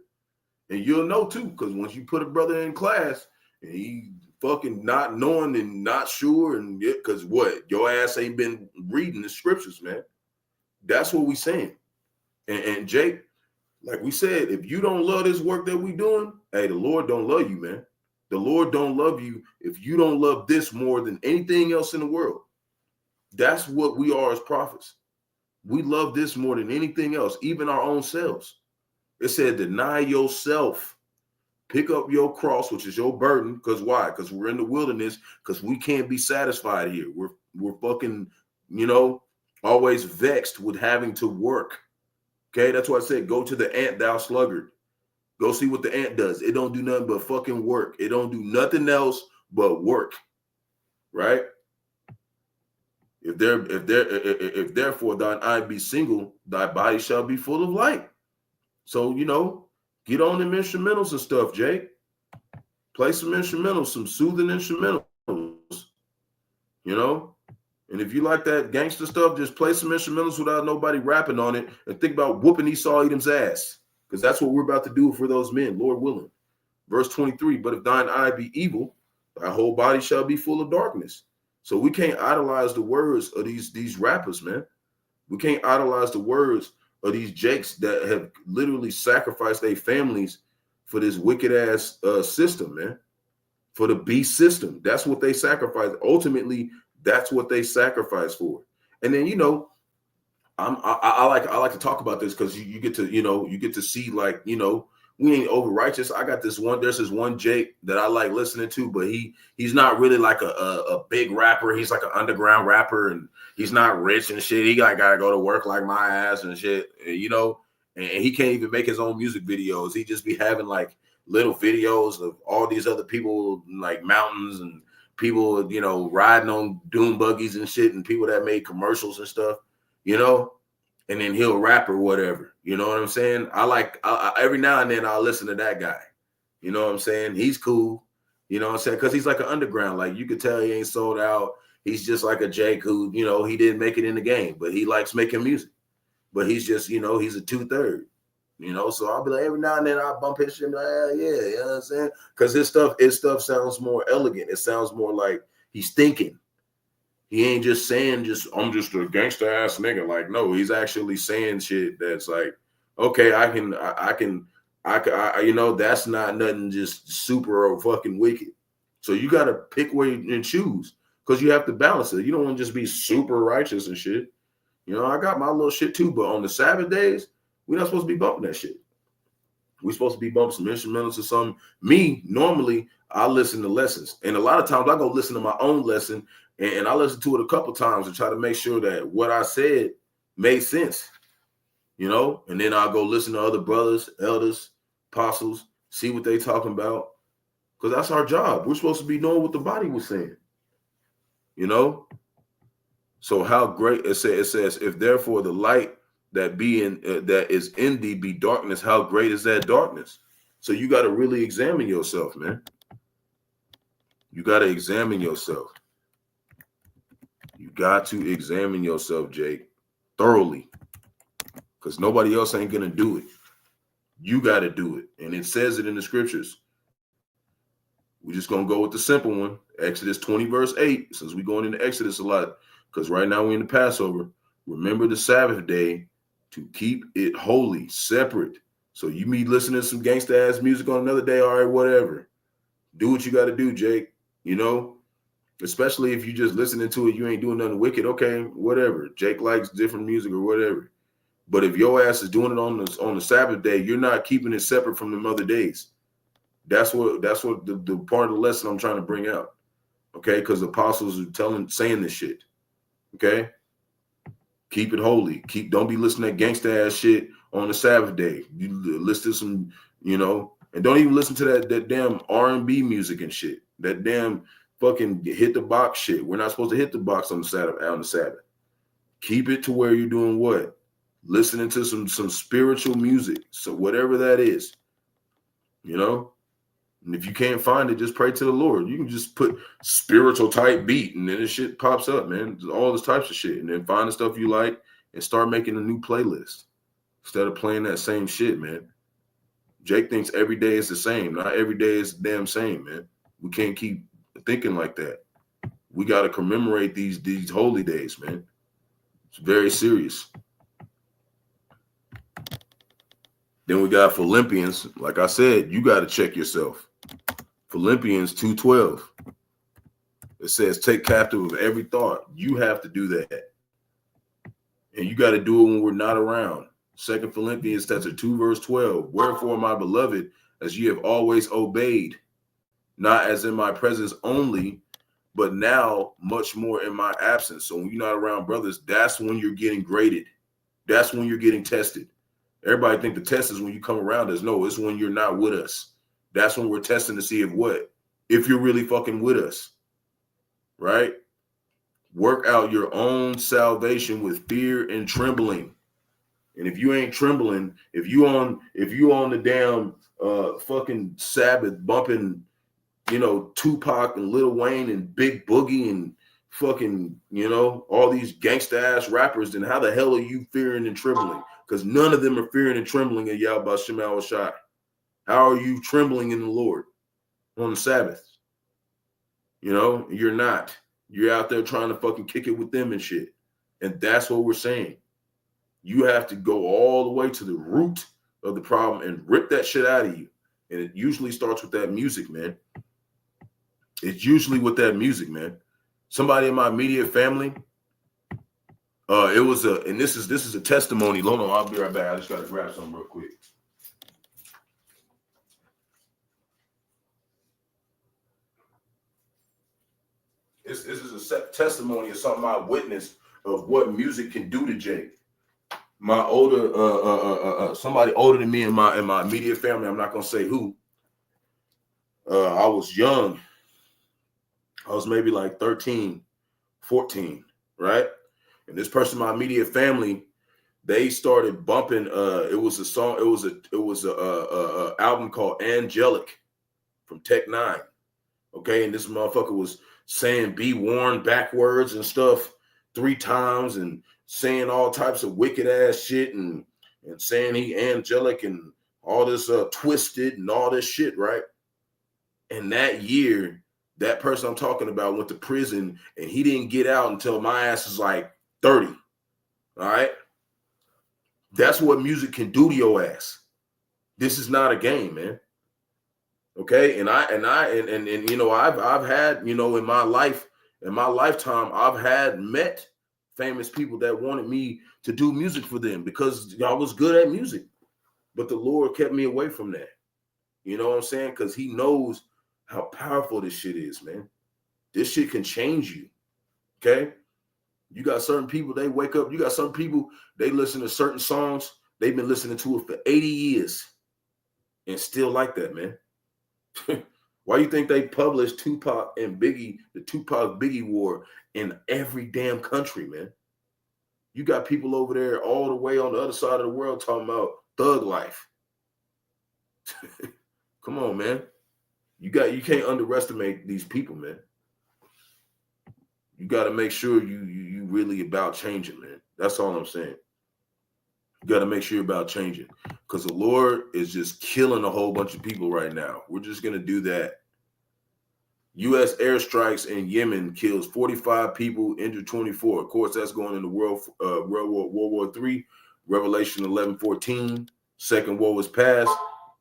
And you'll know too, because once you put a brother in class and he fucking not knowing and not sure, and because what? Your ass ain't been reading the scriptures, man. That's what we saying. And Jake, like we said, if you don't love this work that we doing, hey, the Lord don't love you, man. The Lord don't love you if you don't love this more than anything else in the world. That's what we are as prophets. We love this more than anything else, even our own selves. It said, deny yourself, pick up your cross, which is your burden. Because why? Because we're in the wilderness, because we can't be satisfied here. We're fucking, always vexed with having to work. Okay, that's why I said, go to the ant, thou sluggard. Go see what the ant does. It don't do nothing but fucking work. It don't do nothing else but work, right? If therefore thine eye be single, thy body shall be full of light. So, get on them instrumentals and stuff, Jake. Play some instrumentals, some soothing instrumentals, And if you like that gangster stuff, just play some instrumentals without nobody rapping on it and think about whooping Esau Edom's ass, because that's what we're about to do for those men, Lord willing. Verse 23, but if thine eye be evil, thy whole body shall be full of darkness. So we can't idolize the words of these rappers, man. We can't idolize the words of these jakes that have literally sacrificed their families for this wicked ass system, man. For the beast system. That's what they sacrifice. Ultimately, that's what they sacrifice for. And then, I like to talk about this because you get to see, like, we ain't over righteous. I got there's this one Jake that I like listening to, but he's not really like a big rapper. He's like an underground rapper, and he's not rich and shit. He gotta go to work like my ass and shit, and he can't even make his own music videos. He just be having like little videos of all these other people, like mountains and people, riding on dune buggies and shit, and people that made commercials and stuff, and then he'll rap or whatever. You know what I'm saying? I every now and then I'll listen to that guy. You know what I'm saying? He's cool. You know what I'm saying? Because he's like an underground. Like, you could tell he ain't sold out. He's just like a Jake who, he didn't make it in the game, but he likes making music. But he's just, he's a 2/3. So I'll be like, every now and then I'll bump his shit and be like, yeah, you know what I'm saying? Because his stuff sounds more elegant. It sounds more like he's thinking. He ain't just saying I'm just a gangster ass nigga. Like, no, he's actually saying shit that's like, okay, I can, you know, that's not nothing just super or fucking wicked. So you got to pick where you and choose, because you have to balance it. You don't want to just be super righteous and shit. You know, I got my little shit too, but on the Sabbath days, we're not supposed to be bumping that shit. We're supposed to be bumping some instrumentals or something. Me, normally, I listen to lessons. And a lot of times I go listen to my own lesson, and I listen to it a couple times to try to make sure that what I said made sense, you know? And then I'll go listen to other brothers, elders, apostles, see what they talking about, because that's our job. We're supposed to be knowing what the body was saying, you know? So how great, it says, if therefore the light that that is in thee be darkness, how great is that darkness? So you got to really examine yourself, man. You got to examine yourself. You got to examine yourself, Jake, thoroughly, because nobody else ain't gonna do it. You got to do it, and it says it in the scriptures. We're just gonna go with the simple one, Exodus 20 verse 8, since we're going into Exodus a lot, because right now we're in the Passover. Remember the Sabbath day to keep it holy, separate. So you be listening to some gangsta ass music on another day, all right, whatever. Do what you got to do, Jake. You know, especially if you just listening to it, you ain't doing nothing wicked. Okay, whatever. Jake likes different music or whatever. But if your ass is doing it on the Sabbath day, you're not keeping it separate from them other days. That's what the part of the lesson I'm trying to bring out. Okay, because the apostles are saying this shit. Okay. Keep it holy. Don't be listening to gangsta ass shit on the Sabbath day. You listen to some, you know, and don't even listen to that damn R&B music and shit. That damn fucking hit the box shit. We're not supposed to hit the box on the Sabbath. Keep it to where you're doing what? Listening to some spiritual music. So whatever that is, you know. And if you can't find it, just pray to the Lord. You can just put spiritual type beat, and then this shit pops up, man. All this types of shit. And then find the stuff you like and start making a new playlist instead of playing that same shit, man. Jake thinks every day is the same. Not every day is the damn same, man. We can't keep thinking like that. We got to commemorate these holy days, man. It's very serious. Then we got Philippians. Like I said, you got to check yourself. Philippians 2:12. It says, take captive of every thought. You have to do that. And you got to do it when we're not around. 2 Philippians chapter 2, verse 12. Wherefore, my beloved, as you have always obeyed, not as in my presence only, but now much more in my absence. So when you're not around brothers, that's when you're getting graded. That's when you're getting tested. Everybody think the test is when you come around us. No, it's when you're not with us. That's when we're testing to see if you're really fucking with us, right? Work out your own salvation with fear and trembling. And if you ain't trembling, if you on the damn fucking Sabbath bumping, you know, Tupac and Lil Wayne and Big Boogie and fucking, you know, all these gangsta ass rappers, then how the hell are you fearing and trembling? Because none of them are fearing and trembling at Yahawashi. How are you trembling in the Lord on the Sabbath? You know, you're not. You're out there trying to fucking kick it with them and shit. And that's what we're saying. You have to go all the way to the root of the problem and rip that shit out of you. And it usually starts with that music, man. It's usually with that music, man. Somebody in my immediate family, this is a testimony. Hold on, I'll be right back. I just gotta grab something real quick. This is a testimony of something I witnessed of what music can do to Jake. My older, somebody older than me in my immediate family, I'm not gonna say who. I was young. I was maybe like 13, 14, right? And this person in my immediate family, they started bumping. It was a song. It was a album called Angelic from Tech Nine. Okay, and this motherfucker was saying "be warned" backwards and stuff 3 times, and saying all types of wicked ass shit, and saying he angelic and all this twisted and all this shit, right? And that year, That person I'm talking about went to prison and he didn't get out until my ass was like 30. All right. That's what music can do to your ass. This is not a game, man. Okay. And you know, I've had, you know, in my lifetime, I've had met famous people that wanted me to do music for them because I was good at music. But the Lord kept me away from that. You know what I'm saying? Because he knows how powerful this shit is, man. This shit can change you. Okay? You got certain people, they wake up. You got some people, they listen to certain songs. They've been listening to it for 80 years and still like that, man. Why you think they published Tupac and Biggie, the Tupac Biggie war in every damn country, man? You got people over there all the way on the other side of the world talking about thug life. Come on, man. You can't underestimate these people, man. You got to make sure you really about changing, man. That's all I'm saying. You got to make sure you're about changing because the Lord is just killing a whole bunch of people right now. We're just going to do that. U.S. airstrikes in Yemen kills 45 people, injured 24. Of course, that's going into World War III, Revelation 11:14. Second woe is past.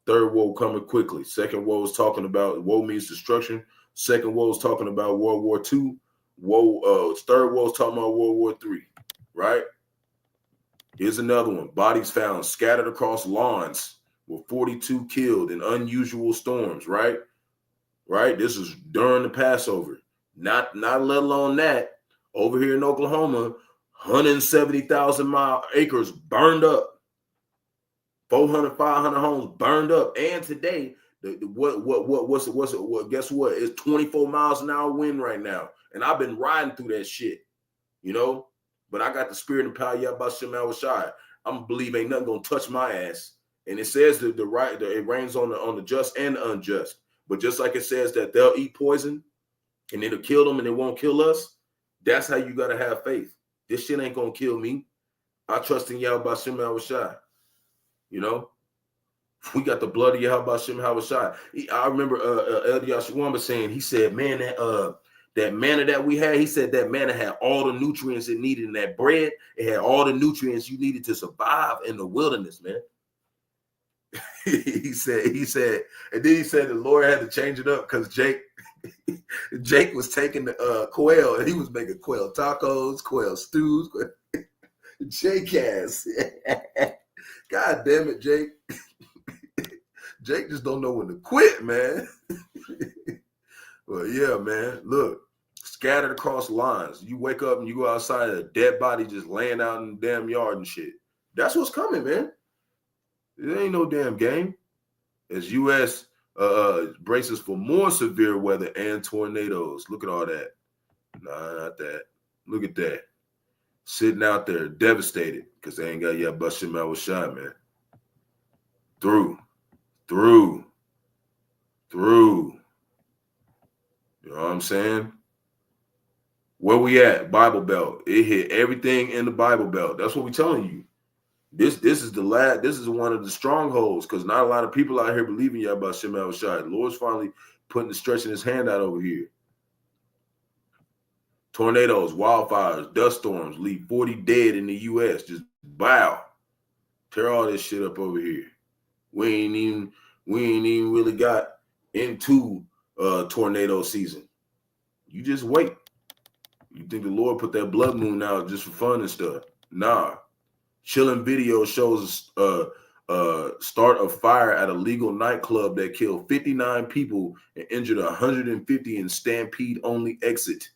Third woe coming quickly. Second woe is talking about woe means destruction. Second woe is talking about World War II. Third woe is talking about World War III. Right? Here's another one. Bodies found scattered across lawns with 42 killed in unusual storms. Right? Right? This is during the Passover. Not let alone that. Over here in Oklahoma, 170,000 acres burned up. 400, 500 homes burned up. And today, guess what? It's 24 miles an hour wind right now. And I've been riding through that shit, you know? But I got the spirit and power Bahasham Yahawashi. I'm believe ain't nothing gonna touch my ass. And it says that it rains on the just and the unjust. But just like it says that they'll eat poison and it'll kill them and it won't kill us, that's how you gotta have faith. This shit ain't gonna kill me. I trust in Bahasham Yahawashi. You know, we got the blood of Bahasham Yahawashi. I remember Elder Yahawah saying, he said, man, that manna that we had, he said that manna had all the nutrients it needed in that bread. It had all the nutrients you needed to survive in the wilderness, man. he said, and then he said the Lord had to change it up because Jake was taking the quail and he was making quail tacos, quail stews. Jake ass. God damn it, Jake. Jake just don't know when to quit, man. Well, yeah, man. Look, scattered across lines. You wake up and you go outside, a dead body just laying out in the damn yard and shit. That's what's coming, man. It ain't no damn game. As U.S. braces for more severe weather and tornadoes. Look at all that. Nah, not that. Look at that. Sitting out there devastated because they ain't got Bahasham Yahawashi, man. Through. You know what I'm saying? Where we at? Bible Belt. It hit everything in the Bible Belt. That's what we're telling you. This is one of the strongholds because not a lot of people out here believe in Bahasham Yahawashi. The Lord's finally stretching his hand out over here. Tornadoes, wildfires, dust storms leave 40 dead in the U.S. Just bow. Tear all this shit up over here. We ain't even really got into tornado season. You just wait. You think the Lord put that blood moon out just for fun and stuff? Nah. Chilling video shows start a fire at a legal nightclub that killed 59 people and injured 150 in stampede only exit.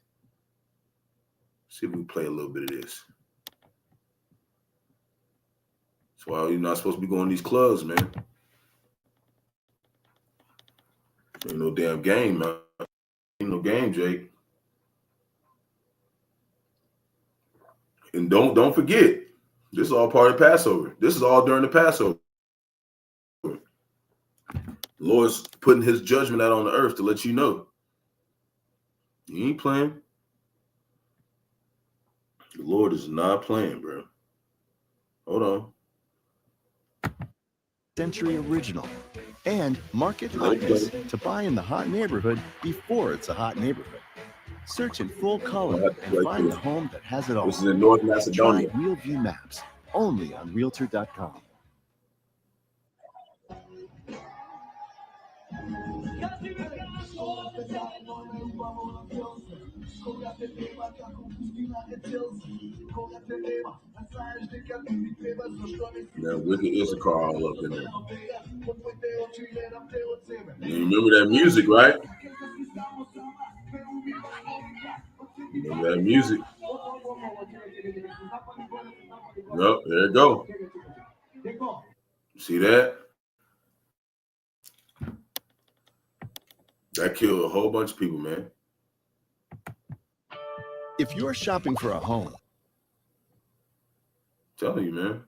See if we play a little bit of this. That's why you're not supposed to be going to these clubs, man. Ain't no damn game, man. Ain't no game, Jake. And don't forget, this is all part of Passover. This is all during the Passover. The Lord's putting his judgment out on the earth to let you know. He ain't playing. The Lord is not playing, bro. Hold on. Century Original. And market hotness to buy in the hot neighborhood before it's a hot neighborhood. Search in full color and find the home that has it all. This is in North Try Macedonia. Real View Maps, only on Realtor.com. Now, Wicked Issachar all up in there. You remember that music, right? Remember that music? Yep, there it go. See that? That killed a whole bunch of people, man. If you're shopping for a home, I'm telling you, man.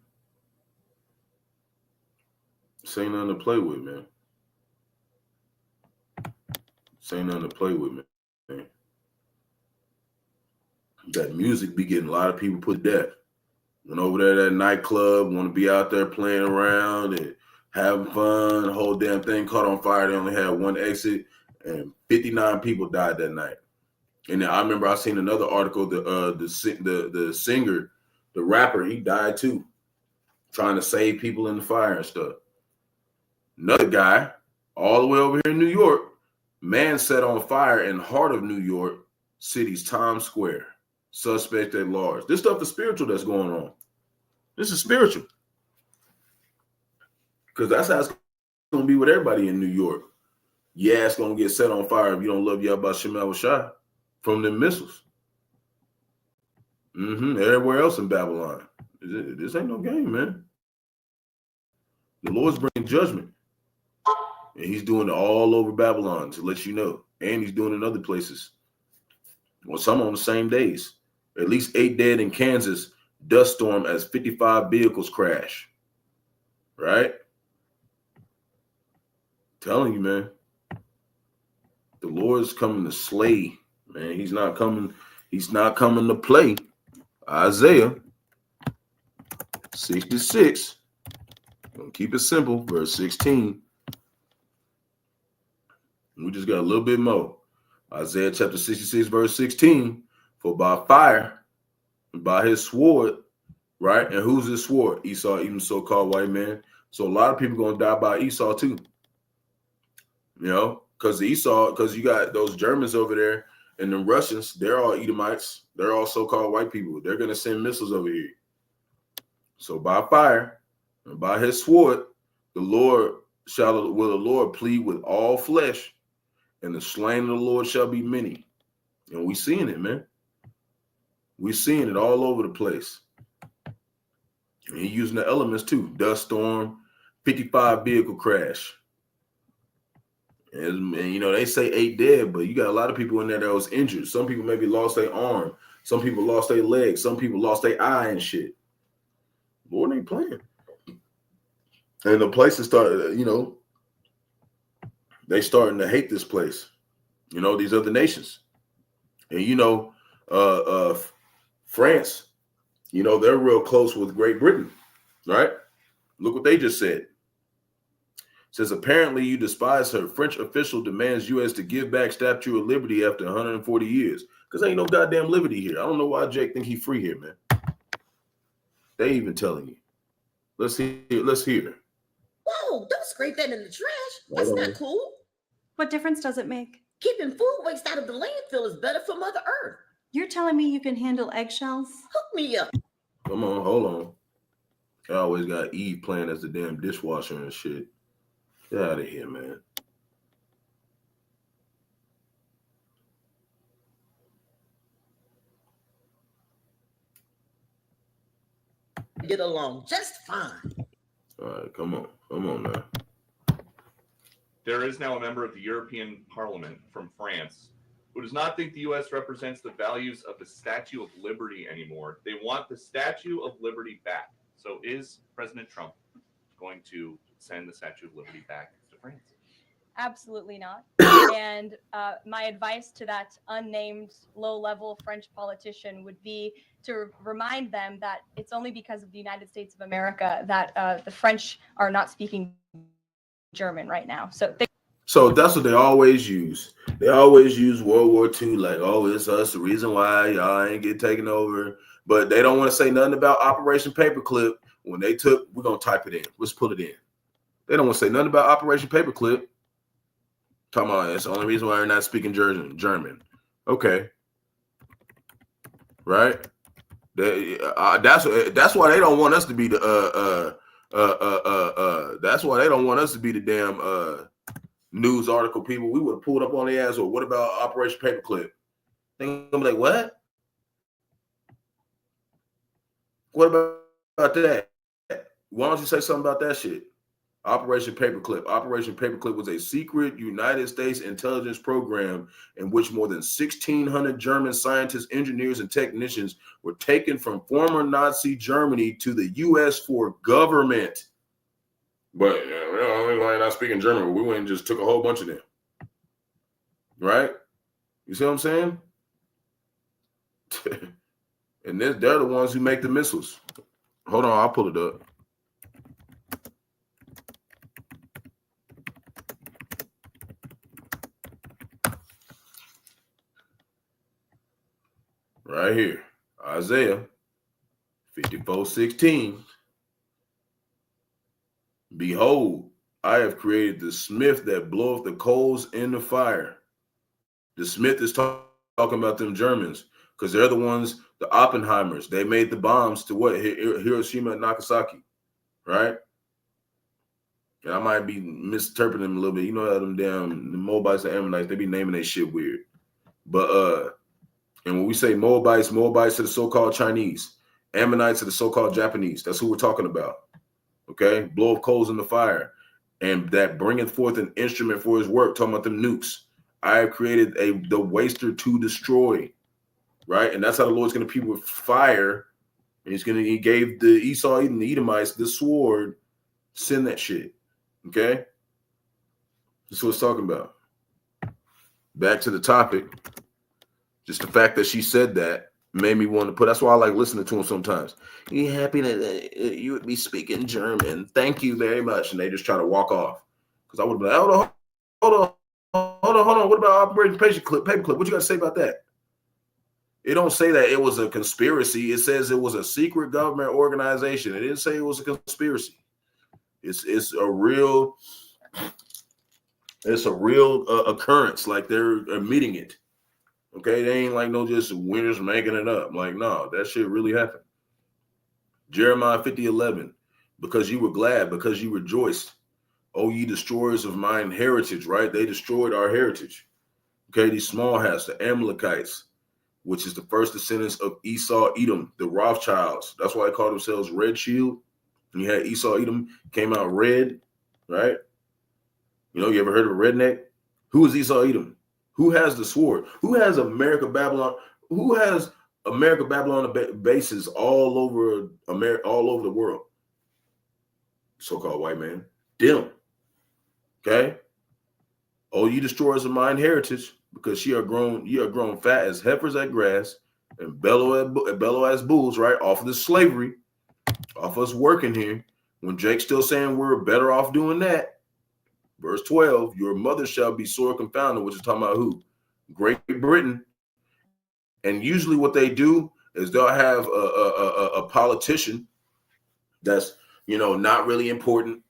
This ain't nothing to play with, man. This ain't nothing to play with, man. That music be getting a lot of people put to death. Went over there to that nightclub, want to be out there playing around and having fun. The whole damn thing caught on fire. They only had one exit, and 59 people died that night. And then I remember I seen another article. The singer, the rapper, he died too, trying to save people in the fire and stuff. Another guy, all the way over here in New York, man set on fire in the heart of New York City's Times Square. Suspect at large. This stuff is spiritual that's going on. This is spiritual. Because that's how it's going to be with everybody in New York. Yeah, it's going to get set on fire if you don't love Yahawashi from them missiles. Everywhere else in Babylon. This ain't no game, man. The Lord's bringing judgment. And he's doing it all over Babylon to let you know. And he's doing it in other places. Well, some on the same days. At least 8 dead in Kansas dust storm as 55 vehicles crash. Right? Telling you, man. The Lord's coming to slay, man. He's not coming to play. Isaiah 66. Gonna keep it simple, verse 16. We just got a little bit more. Isaiah chapter 66, verse 16. For by fire and by his sword, right? And who's his sword? Esau, even so-called white man. So a lot of people gonna die by Esau too. You know, because you got those Germans over there and the Russians, they're all Edomites. They're all so-called white people. They're gonna send missiles over here. So by fire and by his sword, will the Lord plead with all flesh, and the slain of the Lord shall be many. And we seeing it, man. We're seeing it all over the place. And he's using the elements too. Dust storm, 55 vehicle crash. And you know, they say 8 dead, but you got a lot of people in there that was injured. Some people maybe lost their arm. Some people lost their leg. Some people lost their eye and shit. Lord ain't playing. And the places started, you know, they starting to hate this place. You know, these other nations. And you know, France, you know, they're real close with Great Britain, right? Look what they just said. It says, apparently you despise her. French official demands U.S. to give back Statue of Liberty after 140 years. Because ain't no goddamn liberty here. I don't know why Jake think he free here, man. They even telling you. Let's hear. Whoa, don't scrape that in the trash. That's not cool. What difference does it make? Keeping food waste out of the landfill is better for Mother Earth. You're telling me you can handle eggshells? Hook me up. Come on, hold on. I always got Eve playing as the damn dishwasher and shit. Get out of here, man. Get along just fine. All right, come on now. There is now a member of the European Parliament from France who does not think the U.S. represents the values of the Statue of Liberty anymore. They want the Statue of Liberty back. So is President Trump going to send the Statue of Liberty back to France? Absolutely not. And my advice to that unnamed low-level French politician would be to remind them that it's only because of the United States of America that the French are not speaking German right now. So that's what they always use. They always use World War II like, oh, it's us, the reason why y'all ain't get taken over. But they don't want to say nothing about Operation Paperclip. When they took, we're going to type it in. Let's put it in. They don't want to say nothing about Operation Paperclip. Talking about it's the only reason why they're not speaking German. Okay. Right? That's why they don't want us to be the that's why they don't want us to be the damn news article people. We would have pulled up on the ass. Or what about Operation Paperclip? They're gonna be like, what? What about that? Why don't you say something about that shit? Operation Paperclip. Operation Paperclip was a secret United States intelligence program in which more than 1,600 German scientists, engineers, and technicians were taken from former Nazi Germany to the U.S. for government. But we're not speaking German. We went and just took a whole bunch of them. Right? You see what I'm saying? And they're the ones who make the missiles. Hold on, I'll pull it up. Right here, Isaiah 54:16. Behold, I have created the smith that bloweth the coals in the fire. The smith is talking about them Germans because they're the ones, the Oppenheimers. They made the bombs to what? Hiroshima and Nagasaki, right? And I might be misinterpreting them a little bit. You know how them damn the Moabites and Ammonites, they be naming that shit weird. But and when we say Moabites to the so-called Chinese, Ammonites to the so-called Japanese. That's who we're talking about. Okay? Blow of coals in the fire. And that bringeth forth an instrument for his work, talking about them nukes. I have created the waster to destroy. Right? And that's how the Lord's going to people with fire. And he gave the Esau and the Edomites the sword. Send that shit. Okay? That's what it's talking about. Back to the topic. Just the fact that she said that made me want to put. That's why I like listening to him sometimes. You happy that you would be speaking German? Thank you very much. And they just try to walk off. Because I would be like, hold on. What about Operation Paperclip? What you got to say about that? It don't say that it was a conspiracy. It says it was a secret government organization. It didn't say it was a conspiracy. It's a real occurrence. Like they're admitting it. Okay, they ain't like no just winners making it up. Like, no, that shit really happened. Jeremiah 50:11, because you were glad, because you rejoiced. Oh, ye destroyers of mine heritage, right? They destroyed our heritage. Okay, these small hats, the Amalekites, which is the first descendants of Esau, Edom, the Rothschilds. That's why they call themselves Red Shield. And you had Esau, Edom, came out red, right? You know, you ever heard of a redneck? Who is Esau, Edom? Who has the sword? Who has America, Babylon? Who has America, Babylon bases all over America, all over the world? So-called white man. Them. Okay. Oh, you destroyers of mine heritage, because ye are grown fat as heifers at grass and bellow as bulls, right? Off of the slavery, off us working here. When Jake's still saying we're better off doing that. Verse 12, your mother shall be sore confounded, which is talking about who? Great Britain. And usually what they do is they'll have a politician that's, you know, not really important,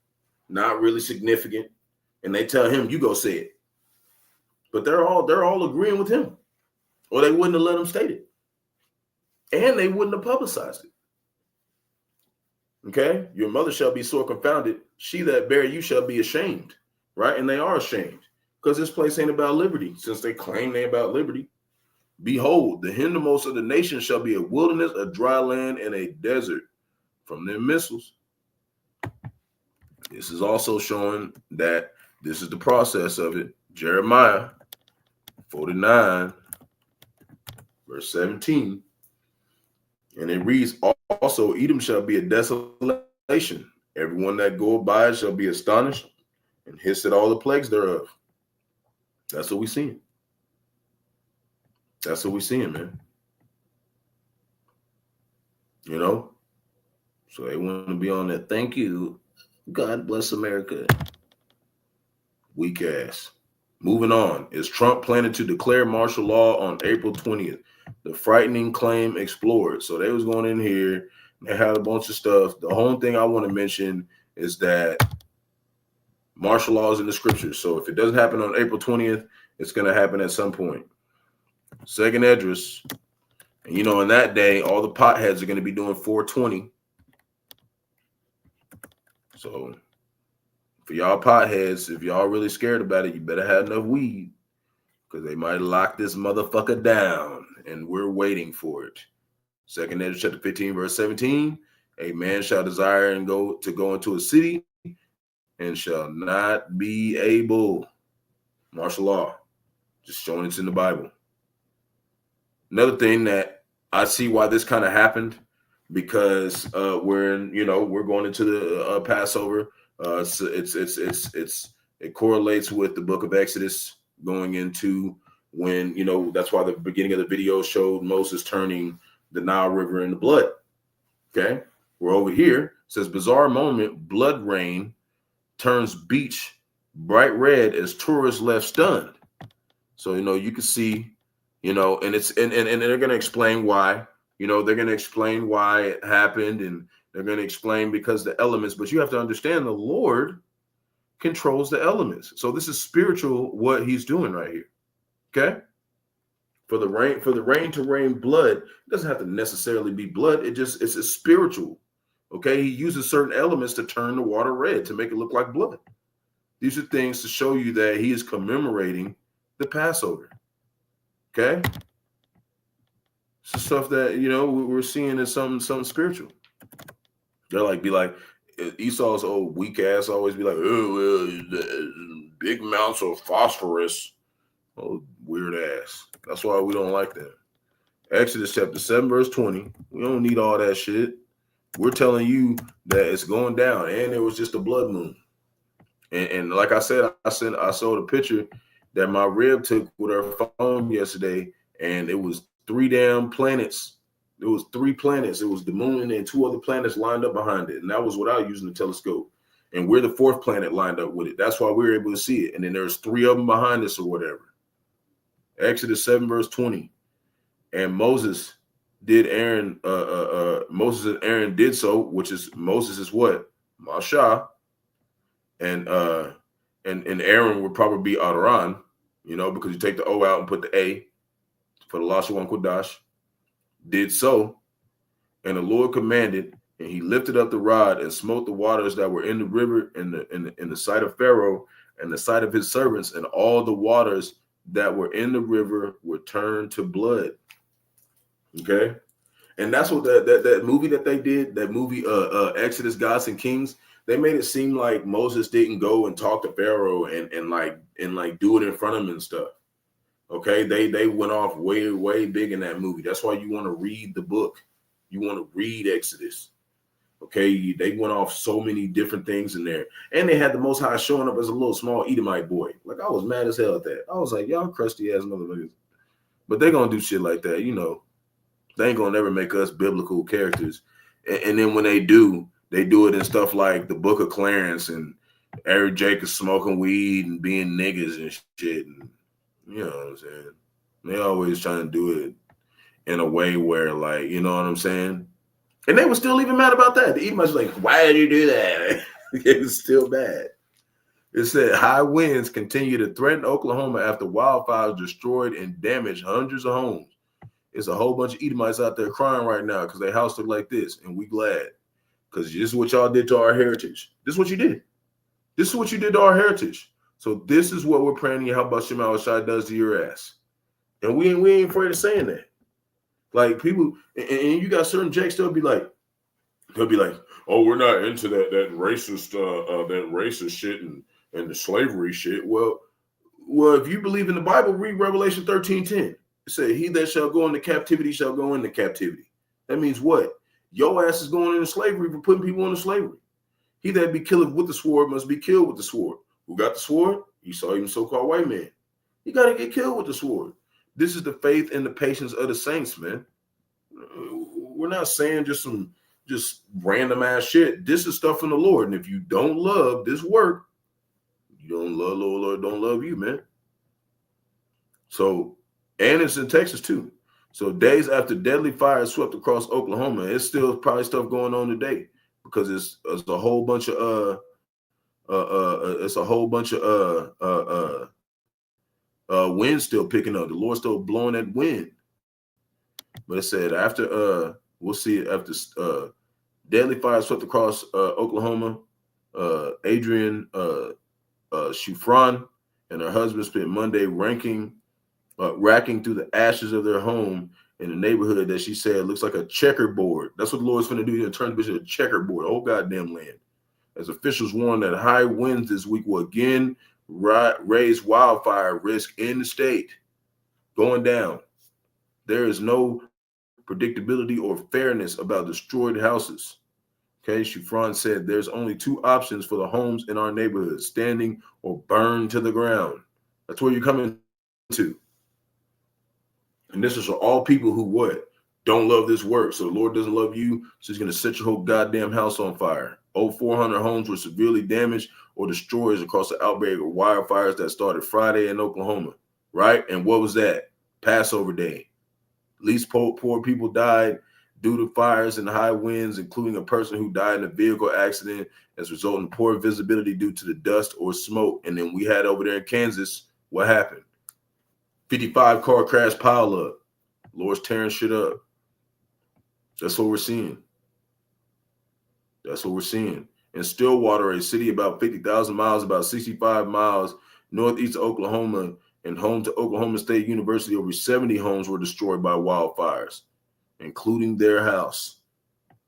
not really significant. And they tell him, you go say it. But they're all agreeing with him. Or they wouldn't have let him state it. And they wouldn't have publicized it. Okay? Your mother shall be sore confounded. She that bare you shall be ashamed. Right? And they are ashamed. Because this place ain't about liberty. Since they claim they about liberty. Behold, the hindermost of the nations shall be a wilderness, a dry land, and a desert from their missiles. This is also showing that this is the process of it. Jeremiah 49, verse 17. And it reads, also Edom shall be a desolation. Everyone that goeth by it shall be astonished. and hissed at all the plagues thereof. That's what we seeing. That's what we seeing, man. You know? So they want to be on that. Thank you. God bless America. Weak ass. Moving on. Is Trump planning to declare martial law on April 20th? The frightening claim explored. So they was going in here. They had a bunch of stuff. The whole thing I want to mention is that martial law is in the scriptures. So if it doesn't happen on April 20th, it's going to happen at some point. Second address. And you know, in that day, all the potheads are going to be doing 420. So for y'all potheads, if y'all really scared about it, you better have enough weed, because they might lock this motherfucker down, and we're waiting for it. Second Ezra chapter 15, verse 17. A man shall desire and go into a city and shall not be able. Martial law. Just showing it's in the Bible. Another thing that I see why this kind of happened, because we're going into the Passover. It correlates with the book of Exodus going into when, that's why the beginning of the video showed Moses turning the Nile River into blood. Okay. We're over here. It says bizarre moment. Blood rain turns beach bright red as tourists left stunned. So, you can see, and they're going to explain why, they're going to explain why it happened, and they're going to explain because the elements, but you have to understand the Lord controls the elements. So this is spiritual, what he's doing right here. Okay. For the rain to rain blood, it doesn't have to necessarily be blood. It's a spiritual. Okay. He uses certain elements to turn the water red, to make it look like blood. These are things to show you that he is commemorating the Passover. Okay. It's stuff that, we're seeing as something spiritual. They'll be like, Esau's old weak ass always be like, big amounts of phosphorus. Oh, weird ass. That's why we don't like that. Exodus chapter 7, verse 20. We don't need all that shit. We're telling you that it's going down, and it was just a blood moon. And like I said, I saw the picture that my rib took with her phone yesterday, and it was 3 damn planets. It was 3 planets. It was the moon and 2 other planets lined up behind it. And that was without using the telescope. And we're the 4th planet lined up with it. That's why we were able to see it. And then there's 3 of them behind us or whatever. Exodus 7, verse 20. And Moses and Aaron did so, which is Moses is what? Masha. And Aaron would probably be Aaron, because you take the O out and put the A for the Lashawan Qadash. Did so, and the Lord commanded, and he lifted up the rod and smote the waters that were in the river in the sight of Pharaoh and the sight of his servants, and all the waters that were in the river were turned to blood. Okay, and that's what that movie that they did, that movie Exodus, Gods and Kings, they made it seem like Moses didn't go and talk to Pharaoh and do it in front of him and stuff. Okay, they went off way, way big in that movie. That's why you want to read the book. You want to read Exodus. Okay, they went off so many different things in there. And they had the Most High showing up as a little small Edomite boy. Like, I was mad as hell at that. I was like, y'all crusty ass motherfuckers. But they're going to do shit like that, They ain't going to never make us biblical characters. And then when they do it in stuff like the Book of Clarence and Eric Jacobs smoking weed and being niggas and shit. And, you know what I'm saying? They always trying to do it in a way where, you know what I'm saying? And they were still even mad about that. The Edomites were like, why did you do that? It was still bad. It said high winds continue to threaten Oklahoma after wildfires destroyed and damaged hundreds of homes. It's a whole bunch of Edomites out there crying right now because their house look like this, and we glad. Because this is what y'all did to our heritage. This is what you did. This is what you did to our heritage. So this is what we're praying Yahawashi does to your ass. And we ain't afraid of saying that. Like people, and you got certain jacks, they'll be like, oh, we're not into that racist shit and the slavery shit. Well, if you believe in the Bible, read Revelation 13:10. It said, he that shall go into captivity shall go into captivity. That means what? Your ass is going into slavery for putting people into slavery. He that be killed with the sword must be killed with the sword. Who got the sword? You saw even so-called white man. You got to get killed with the sword. This is the faith and the patience of the saints, man. We're not saying just random ass shit. This is stuff from the Lord. And if you don't love this work, you don't love the Lord, don't love you, man. So, and it's in Texas too. So days after deadly fire swept across Oklahoma, it's still probably stuff going on today because it's a whole bunch of wind still picking up. The Lord's still blowing that wind. But it said after we'll see it after deadly fire swept across Oklahoma, Adrienne Shufran and her husband spent Monday racking through the ashes of their home in a neighborhood that she said looks like a checkerboard. That's what the Lord's going to do. He's going to turn the bitch into a checkerboard, the whole goddamn land. As officials warn that high winds this week will again raise wildfire risk in the state. Going down. There is no predictability or fairness about destroyed houses. Okay, Shufran said there's only two options for the homes in our neighborhood, standing or burned to the ground. That's where you're coming to. And this is for all people who what? Don't love this work. So the Lord doesn't love you, so he's going to set your whole goddamn house on fire. Over 400 homes were severely damaged or destroyed across the outbreak of wildfires that started Friday in Oklahoma, right? And what was that? Passover day. At least poor people died due to fires and high winds, including a person who died in a vehicle accident as a result of poor visibility due to the dust or smoke. And then we had over there in Kansas, what happened? 55 car crash pile up. Lord's tearing shit up. That's what we're seeing. That's what we're seeing. In Stillwater, a city about 50,000 miles, about 65 miles northeast of Oklahoma, and home to Oklahoma State University, over 70 homes were destroyed by wildfires, including their house.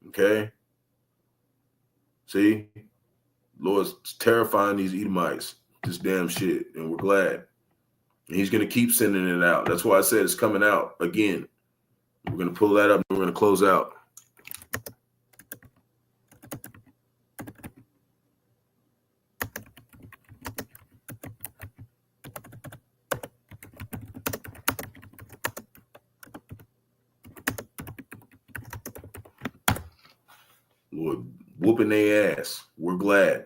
Okay? See? Lord's terrifying these Edomites, this damn shit, and we're glad. And he's going to keep sending it out. That's why I said it's coming out again. We're going to pull that up and we're going to close out. Lord, whooping their ass. We're glad.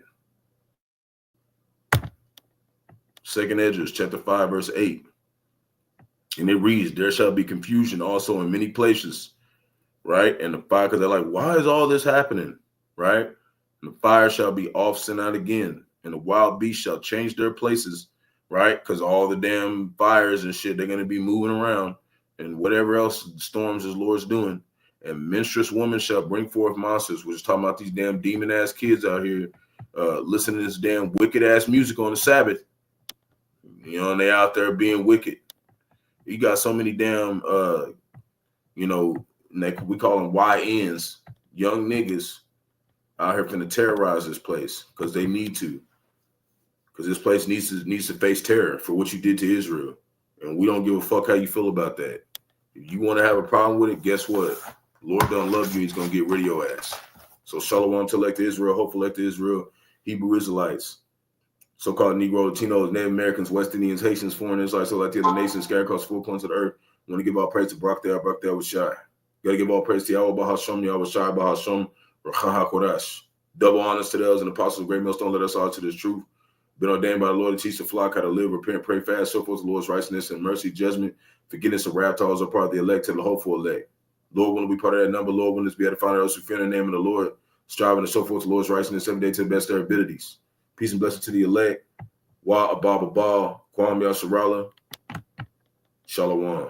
2nd Esdras, chapter 5, verse 8. And it reads, there shall be confusion also in many places, right? And the fire, because they're like, why is all this happening, right? And the fire shall be off sent out again, and the wild beasts shall change their places, right? Because all the damn fires and shit, they're going to be moving around, and whatever else storms his Lord's doing. And menstruous women shall bring forth monsters, which is talking about these damn demon-ass kids out here listening to this damn wicked-ass music on the Sabbath. You know, and they out there being wicked. You got so many damn, we call them YNs, young niggas out here finna terrorize this place because they need to. Because this place needs to face terror for what you did to Israel. And we don't give a fuck how you feel about that. If you want to have a problem with it, guess what? Lord don't love you. He's going to get rid of your ass. So shalom to elect Israel, hope elect Israel, Hebrew Israelites, so-called Negro, Latinos, Native Americans, West Indians, Haitians, foreign Israelites, so like the other nations scattered across 4 corners of the earth. We want to give all praise to Barak there was shy. Got to give all praise to Yahawah, Bahasham, Yahawashi, Bahasham, Rawchaa, Qadash. Double honors to the elders and apostles of great millstone. Let us all to this truth. Been ordained by the Lord to teach the flock how to live, repent, pray fast, so forth the Lord's righteousness and mercy, judgment, forgiveness of wrath to all are part of the elect to the hopeful elect. Lord, want to be part of that number. Lord, want us to be able to find out who fear in the name of the Lord, striving to show forth the Lord's righteousness every day to the best of their abilities. Peace and blessing to the elect. Wa Abba Kwam Yasharala. Shalom.